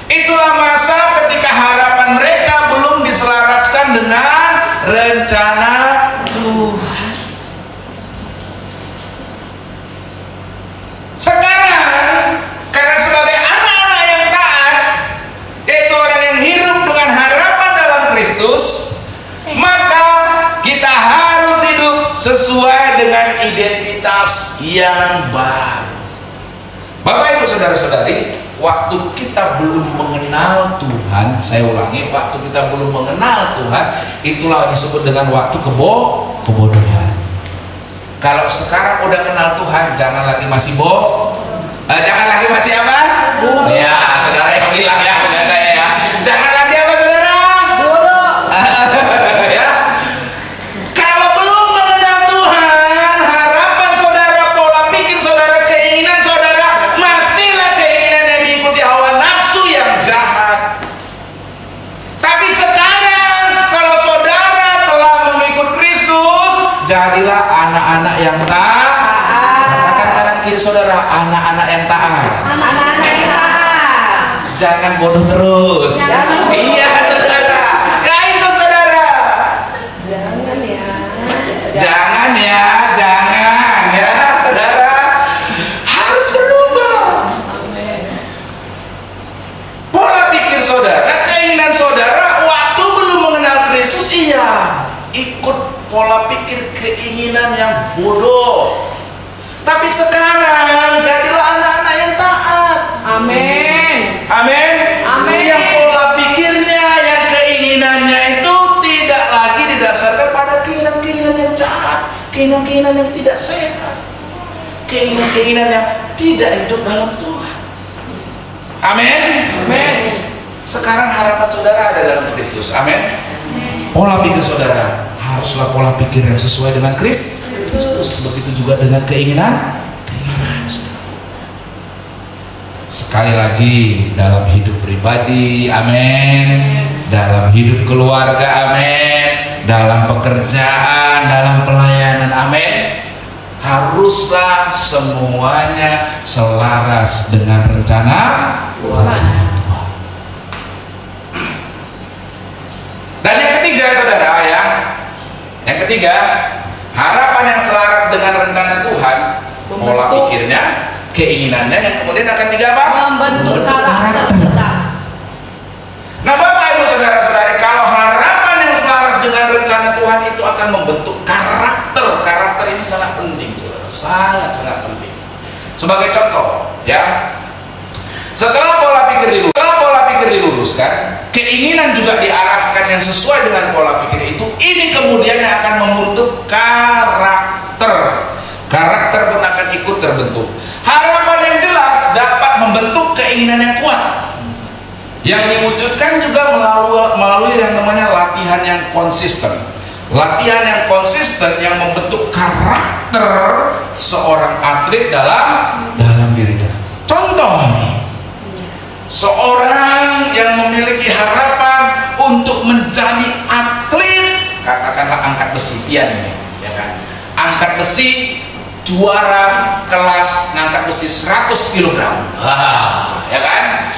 Itulah masa ketika harapan mereka belum diselaraskan dengan rencana Tuhan. Sekarang, karena sebagai anak-anak yang taat, yaitu orang yang hidup dengan harapan dalam Kristus, maka kita harus hidup sesuai dengan identitas yang baru. Bapak Ibu Saudara-saudari, waktu kita belum mengenal Tuhan, saya ulangi, waktu kita belum mengenal Tuhan, itulah disebut dengan waktu kebodohan. Kalau sekarang udah kenal Tuhan, jangan lagi masih jangan lagi masih apa? Ya, saudara yang bilang ya dengan saya ya. Jangan lagi apa, saudara? Ya. Kalau belum mengenal Tuhan, harapan saudara, pola pikir saudara, keinginan saudara masihlah keinginan yang diikuti hawa nafsu yang jahat. Tapi sekarang kalau saudara telah mengikut Kristus, jadilah anak-anak yang taat. Katakan kanan kiri saudara, anak-anak yang taat. Anak-anak yang taat. Jangan bodoh terus. Jangan bodoh. Iya, saudara. Ya itu saudara. Jangan ya. Jangan ya, saudara. Harus berubah. Amin. Pola pikir saudara, keinginan saudara waktu belum mengenal Kristus, iya, ikut pola pikir keinginan yang bodoh. Tapi sekarang jadilah anak-anak yang taat. Amin. Amin. Amin. Yang pola pikirnya, yang keinginannya itu tidak lagi didasarkan pada keinginan-keinginan yang jahat, keinginan-keinginan yang tidak sehat, keinginan-keinginan yang tidak hidup dalam Tuhan. Amin. Amin. Sekarang harapan saudara ada dalam Kristus. Amin. Pola pikir saudara haruslah pola pikir yang sesuai dengan Kristus. Begitu juga dengan keinginan. Sekali lagi, dalam hidup pribadi, amin, dalam hidup keluarga, amin, dalam pekerjaan, dalam pelayanan, amin, haruslah semuanya selaras dengan rencana Tuhan. Dan yang ketiga saudara ya, yang ketiga, harapan yang selaras dengan rencana Tuhan, pola pikirnya, keinginannya yang kemudian akan Membentuk karakter kita. Nah Bapak Ibu Saudara-saudari, kalau harapan yang selaras dengan rencana Tuhan itu akan membentuk karakter. Karakter ini sangat penting, sangat penting. Sebagai contoh, ya, setelah pola pikir diluruskan, keinginan juga diarahkan yang sesuai dengan pola pikir itu. Ini kemudian yang akan membentuk karakter. Karakter pun akan ikut terbentuk. Harapan yang jelas dapat membentuk keinginan yang kuat, yang diwujudkan juga melalui yang namanya latihan yang konsisten. Latihan yang konsisten yang membentuk karakter seorang atlet dalam dirinya. Contoh nih, seorang yang memiliki harapan untuk menjadi atlet, katakanlah angkat besi, Ian ini, ya kan? Angkat besi, juara kelas ngangkat besi 100 kg. Ya kan?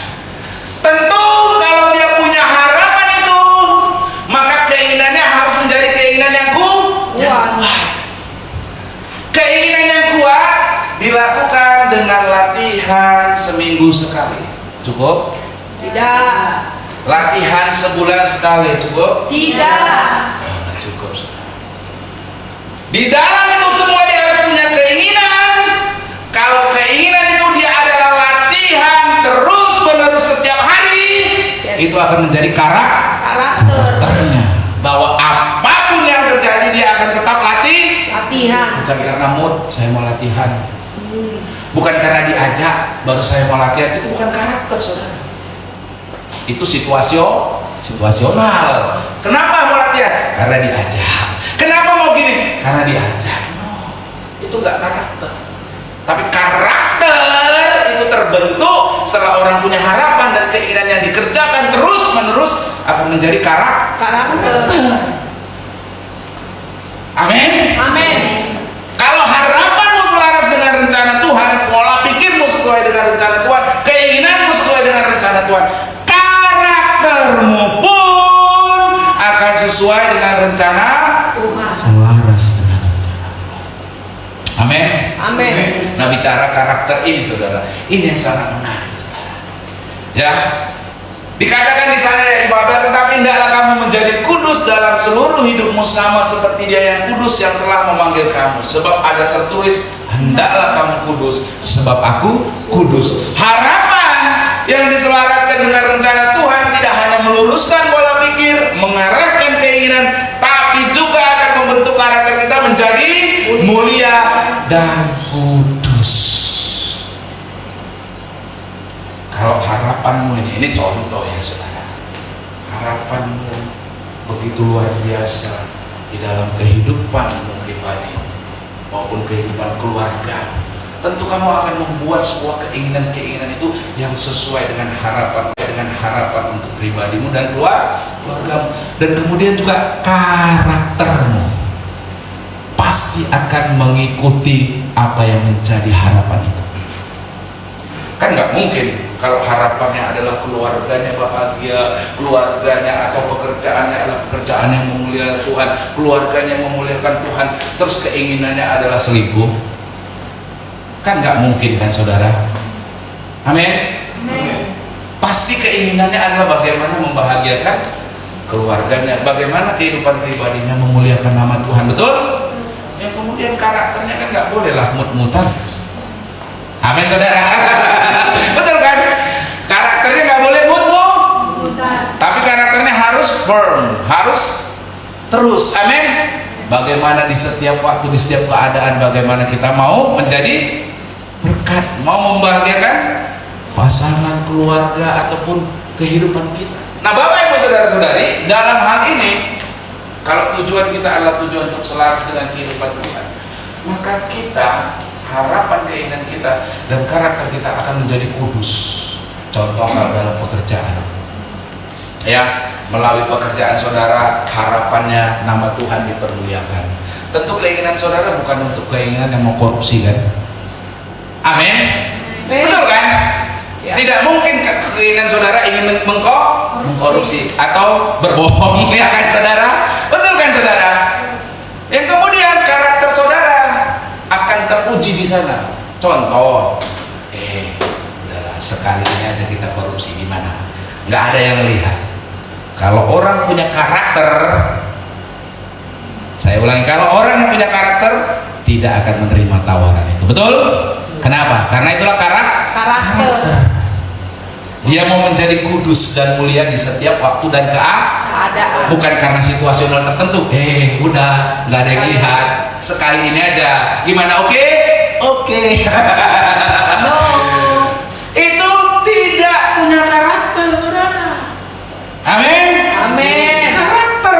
Tentu kalau dia punya harapan itu, maka keinginannya harus menjadi keinginan yang kuat. Keinginan yang kuat dilakukan dengan latihan seminggu sekali. Cukup? Tidak. Latihan sebulan sekali cukup? Tidak. Cukup. Di dalam itu semua dia harus punya keinginan. Kalau keinginan itu dia adalah latihan terus menerus setiap hari, itu akan menjadi karakternya. Bahwa apapun yang terjadi dia akan tetap latihan. Bukan karena mood saya mau latihan, bukan karena diajak baru saya mau latihan. Itu bukan karakter saudara. Itu situasional. Kenapa mau latihan? Karena diajak. Kenapa mau gini? Karena diajak. Itu enggak karakter. Tapi karakter itu terbentuk setelah orang punya harapan dan keinginan yang dikerjakan terus menerus akan menjadi karakter. Amin. Amin. Kalau harapanmu selaras dengan rencana Tuhan, pola pikirmu sesuai dengan rencana Tuhan, keinginanmu sesuai dengan rencana Tuhan, sesuai dengan rencana Tuhan. selaras dengan rencana Tuhan. Amin. Amin. Nah, bicara karakter ini saudara, ini yang sangat menarik saudara. Ya, dikatakan di sana ayat 15, tetapi hendaklah kamu menjadi kudus dalam seluruh hidupmu sama seperti Dia yang kudus yang telah memanggil kamu. Sebab ada tertulis, hendaklah kamu kudus sebab aku kudus. Harapan yang diselaraskan dengan rencana Tuhan tidak hanya meluruskan pola pikir, mengarahkan keinginan, tapi juga akan membentuk karakter kita menjadi mulia dan kudus. Kalau harapanmu ini contoh ya saudara, harapanmu begitu luar biasa di dalam kehidupanmu pribadi maupun kehidupan keluarga, tentu kamu akan membuat sebuah keinginan-keinginan itu yang sesuai dengan harapan untuk pribadimu dan keluargamu, dan kemudian juga karaktermu pasti akan mengikuti apa yang menjadi harapan itu. Kan nggak mungkin kalau harapannya adalah keluarganya bahagia, keluarganya atau pekerjaannya adalah pekerjaan yang memuliakan Tuhan, keluarganya memuliakan Tuhan, terus keinginannya adalah selingkuh. Kan nggak mungkin kan saudara. Amin. Pasti keinginannya adalah bagaimana membahagiakan keluarganya, bagaimana kehidupan pribadinya memuliakan nama Tuhan, betul? Yang kemudian karakternya kan nggak boleh lah mut-mutan. Amin saudara. Betul kan? Karakternya nggak boleh mut-mutan, tapi karakternya harus firm, harus terus. Amin. Bagaimana di setiap waktu, di setiap keadaan, bagaimana kita mau menjadi berkat, mau membahagiakan pasangan, keluarga, ataupun kehidupan kita. Nah Bapak Ibu Saudara-saudari, dalam hal ini kalau tujuan kita adalah tujuan untuk selaras dengan kehidupan Tuhan, maka kita, harapan keinginan kita dan karakter kita akan menjadi kudus. Contoh kalau dalam pekerjaan, ya, melalui pekerjaan saudara harapannya nama Tuhan dipermuliakan. Tentu keinginan saudara bukan untuk keinginan yang mau korupsi kan? Amin. Betul kan? Ya. Tidak mungkin keinginan saudara ingin mengkorupsi atau berbohong, ya kan saudara? Betul kan saudara? Yang kemudian karakter saudara akan teruji di sana. Contoh, udahlah sekali ini aja kita korupsi, gimana? Nggak ada yang lihat. Kalau orang punya karakter, saya ulangi, kalau orang yang punya karakter tidak akan menerima tawaran itu. Betul? Kenapa? Karena itulah karakter. Dia mau menjadi kudus dan mulia di setiap waktu dan keadaan. Bukan karena situasional tertentu. Udah nggak ada yang lihat. Sekali ini aja. Gimana? Oke? No. Itu tidak punya karakter, saudara. Amin. Karakter.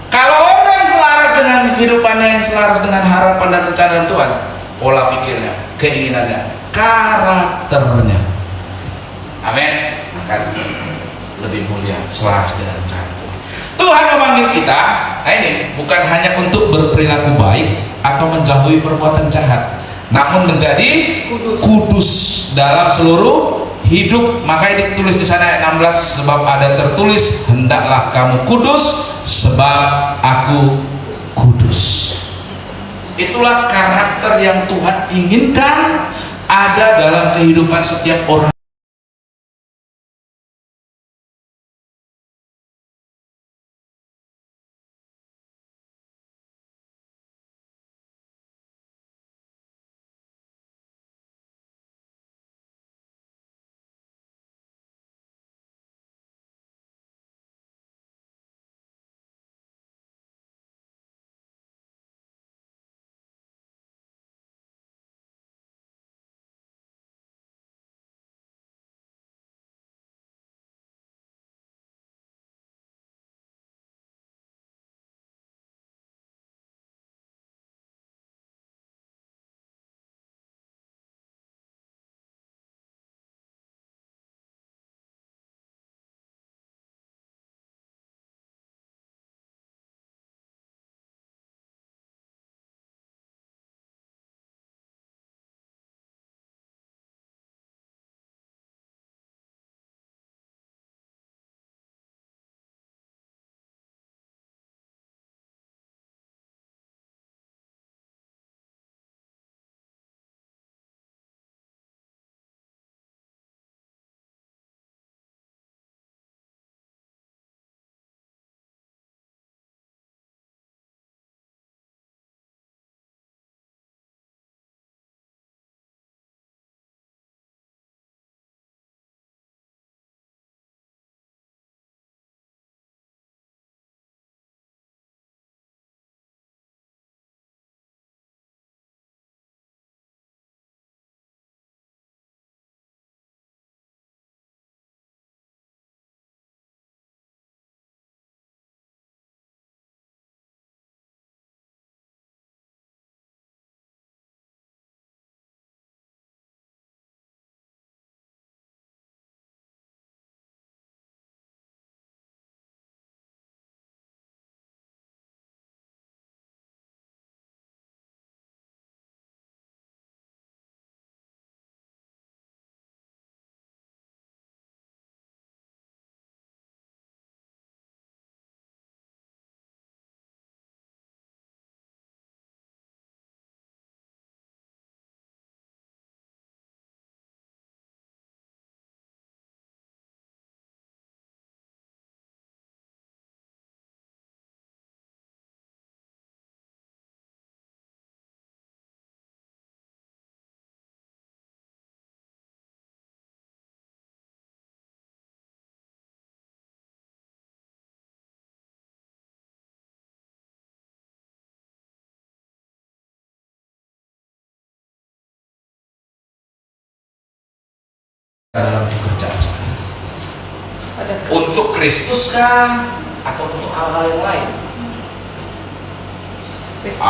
Kalau orang selaras dengan kehidupannya yang selaras dengan harapan dan rencana Tuhan, pola pikirnya, keinginannya, karakternya, amin, akan lebih mulia, selaras dengan rencana Tuhan. Tuhan memanggil kita, ini bukan hanya untuk berperilaku baik atau menjauhi perbuatan jahat, namun menjadi kudus dalam seluruh hidup. Makanya ditulis di sana ayat 16, sebab ada tertulis, hendaklah kamu kudus sebab aku kudus. Itulah karakter yang Tuhan inginkan ada dalam kehidupan setiap orang. dalam pekerjaan saudara? Pada Untuk Kristus kah? Atau untuk hal-hal yang lain? Kristus.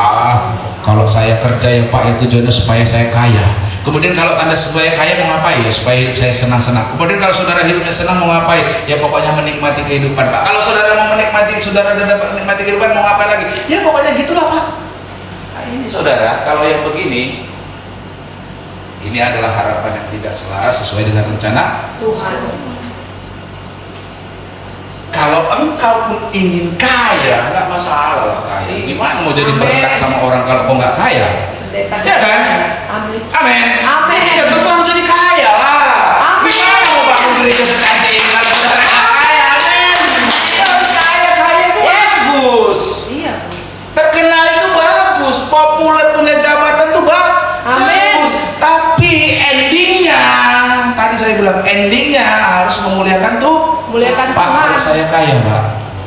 Kalau saya kerja ya Pak, itu tujuannya supaya saya kaya. Kemudian kalau Anda supaya kaya mau ngapain? Ya supaya hidup saya senang-senang. Kemudian kalau saudara hidupnya senang mau ngapain? Ya pokoknya menikmati kehidupan Pak. Kalau saudara mau menikmati, saudara dapat menikmati kehidupan mau ngapain lagi? Ya pokoknya gitulah Pak. Nah ini saudara, kalau yang begini, ini adalah harapan yang tidak selaras sesuai dengan rencana Tuhan. Kalau engkau pun ingin kaya, nggak masalah lah kaya. Gimana mau jadi berkat sama orang kalau kau nggak kaya? Ya kan? Amin. Amin. Amin. Ya tentu harus jadi kaya lah. Amin. Gimana mau bangun gereja secantik ini kalau saudara nggak kaya? Amin. Ya harus kaya, kaya itu bagus. Iya. Terkenal itu bagus, populer punya jabatan itu Amin. bagus. Tapi endingnya, tadi saya bilang endingnya harus memuliakan tuh. Muliakan Pak, Tuhan. kalau saya kaya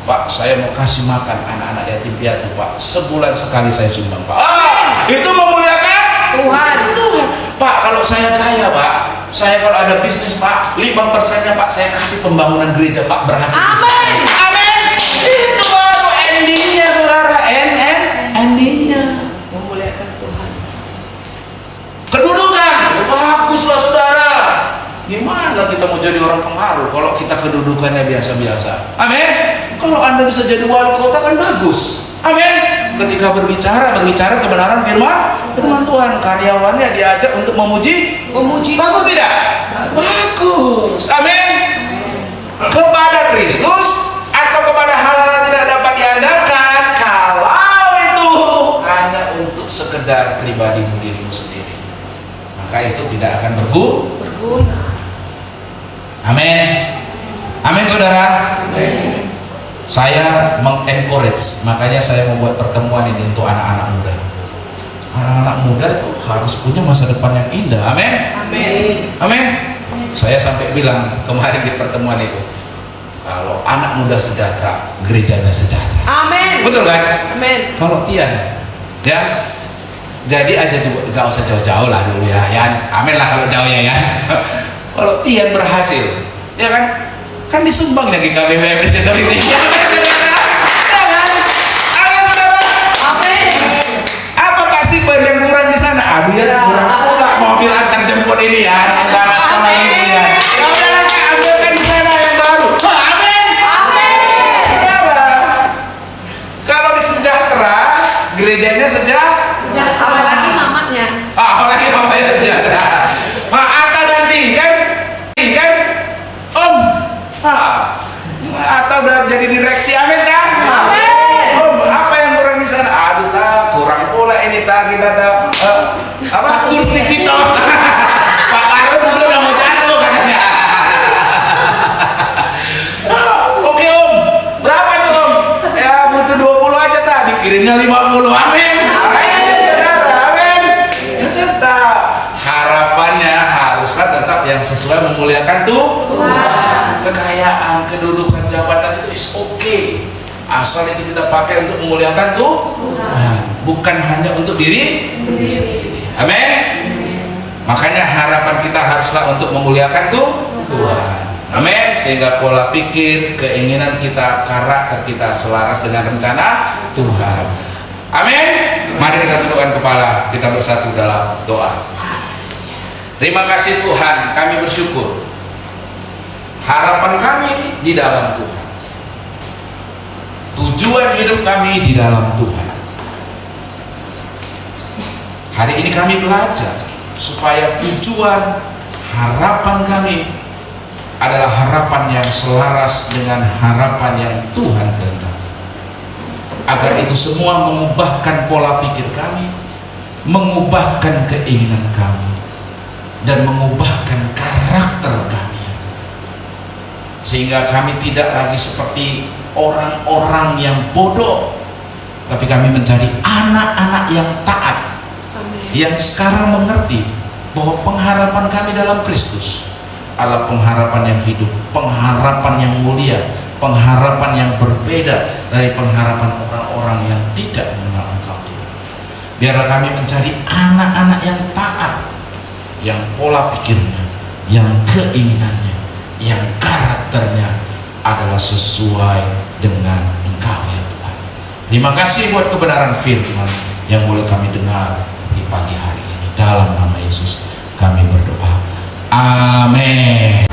Pak, saya mau kasih makan anak-anak yatim piatu Pak, sebulan sekali saya sumbang Pak. Itu memuliakan Tuhan. Tuhan. Pak, kalau saya kaya Pak, saya kalau ada bisnis Pak, 5%-nya Pak saya kasih pembangunan gereja Pak, berhasil. Amin. Amin. Itu baru endingnya saudara, endingnya. Memuliakan Tuhan. Kedudukan, ya baguslah saudara. Gimana kita mau jadi orang pengaruh kalau kita kedudukannya biasa-biasa? Amin. Kalau Anda bisa jadi wali kota kan bagus. Amin. Ketika berbicara kebenaran firman Tuhan, karyawannya diajak untuk memuji. Bagus tidak? Bagus. Amin. Kepada Kristus atau kepada hal-hal yang tidak dapat diandalkan, kalau itu hanya untuk sekedar pribadimu dirimu sendiri, maka itu tidak akan Berguna. Amin. Amin saudara. Amin. Saya mengencourage, makanya saya membuat pertemuan ini untuk anak-anak muda. Anak-anak muda itu harus punya masa depan yang indah. Amin. Amin. Amin. Saya sampai bilang kemarin di pertemuan itu, kalau anak muda sejahtera, gerejanya sejahtera. Amin. Betul kan? Amin. Kalau Tian, ya jadi aja juga nggak usah jauh-jauh lah dulu ya. Amin lah kalau jauh ya. Kalau Tian berhasil, ya kan disumbangnya di KBWM Center ini. Ya kan? Amin saudara. Amin. Apa kasih yang kurang di sana? Aduh ya kurang pula mobil antar jemput ini ya, anak sekolah ini ya. Ya udahlah, ambilkan di sana yang baru. Amin. Amin. Saudara, kalau di sejahtera, gerejanya sejahtera. Apalagi mamanya. Apalagi mamanya sejahtera. Atau nanti kan Om, atau udah jadi direksi, amin kan? Amin. Om, apa yang kurang di sana? Aduh tak, kurang pula ini tak kita kursi citos. Pak Baru dulu udah mau jatuh katanya. Oke Om, berapa tuh Om? Ya butuh 20 aja tak, dikirimnya 50. Amin. Amin. Ya tetap harapannya haruslah tetap yang sesuai memuliakan Tuhan. Kekayaan, kedudukan, jabatan itu is okay, asal itu kita pakai untuk memuliakan Tuhan, bukan hanya untuk diri sendiri. Amin. Makanya harapan kita haruslah untuk memuliakan Tuhan. Amin. Sehingga pola pikir, keinginan kita, karakter kita selaras dengan rencana Tuhan. Amin. Mari kita tundukkan kepala, kita bersatu dalam doa. Terima kasih Tuhan, kami bersyukur. Harapan kami di dalam Tuhan. Tujuan hidup kami di dalam Tuhan. Hari ini kami belajar supaya tujuan harapan kami adalah harapan yang selaras dengan harapan yang Tuhan kehendaki. Agar itu semua mengubahkan pola pikir kami, mengubahkan keinginan kami, dan mengubahkan karakter kami, sehingga kami tidak lagi seperti orang-orang yang bodoh, tapi kami menjadi anak-anak yang taat. Amin. Yang sekarang mengerti bahwa pengharapan kami dalam Kristus adalah pengharapan yang hidup, pengharapan yang mulia, pengharapan yang berbeda dari pengharapan orang-orang yang tidak mengenal Engkau Tuhan. Biarlah kami menjadi anak-anak yang taat, yang pola pikirnya yang keinginannya, yang karakternya adalah sesuai dengan Engkau ya Tuhan. Terima kasih buat kebenaran firman yang boleh kami dengar di pagi hari ini. Dalam nama Yesus kami berdoa. Amin.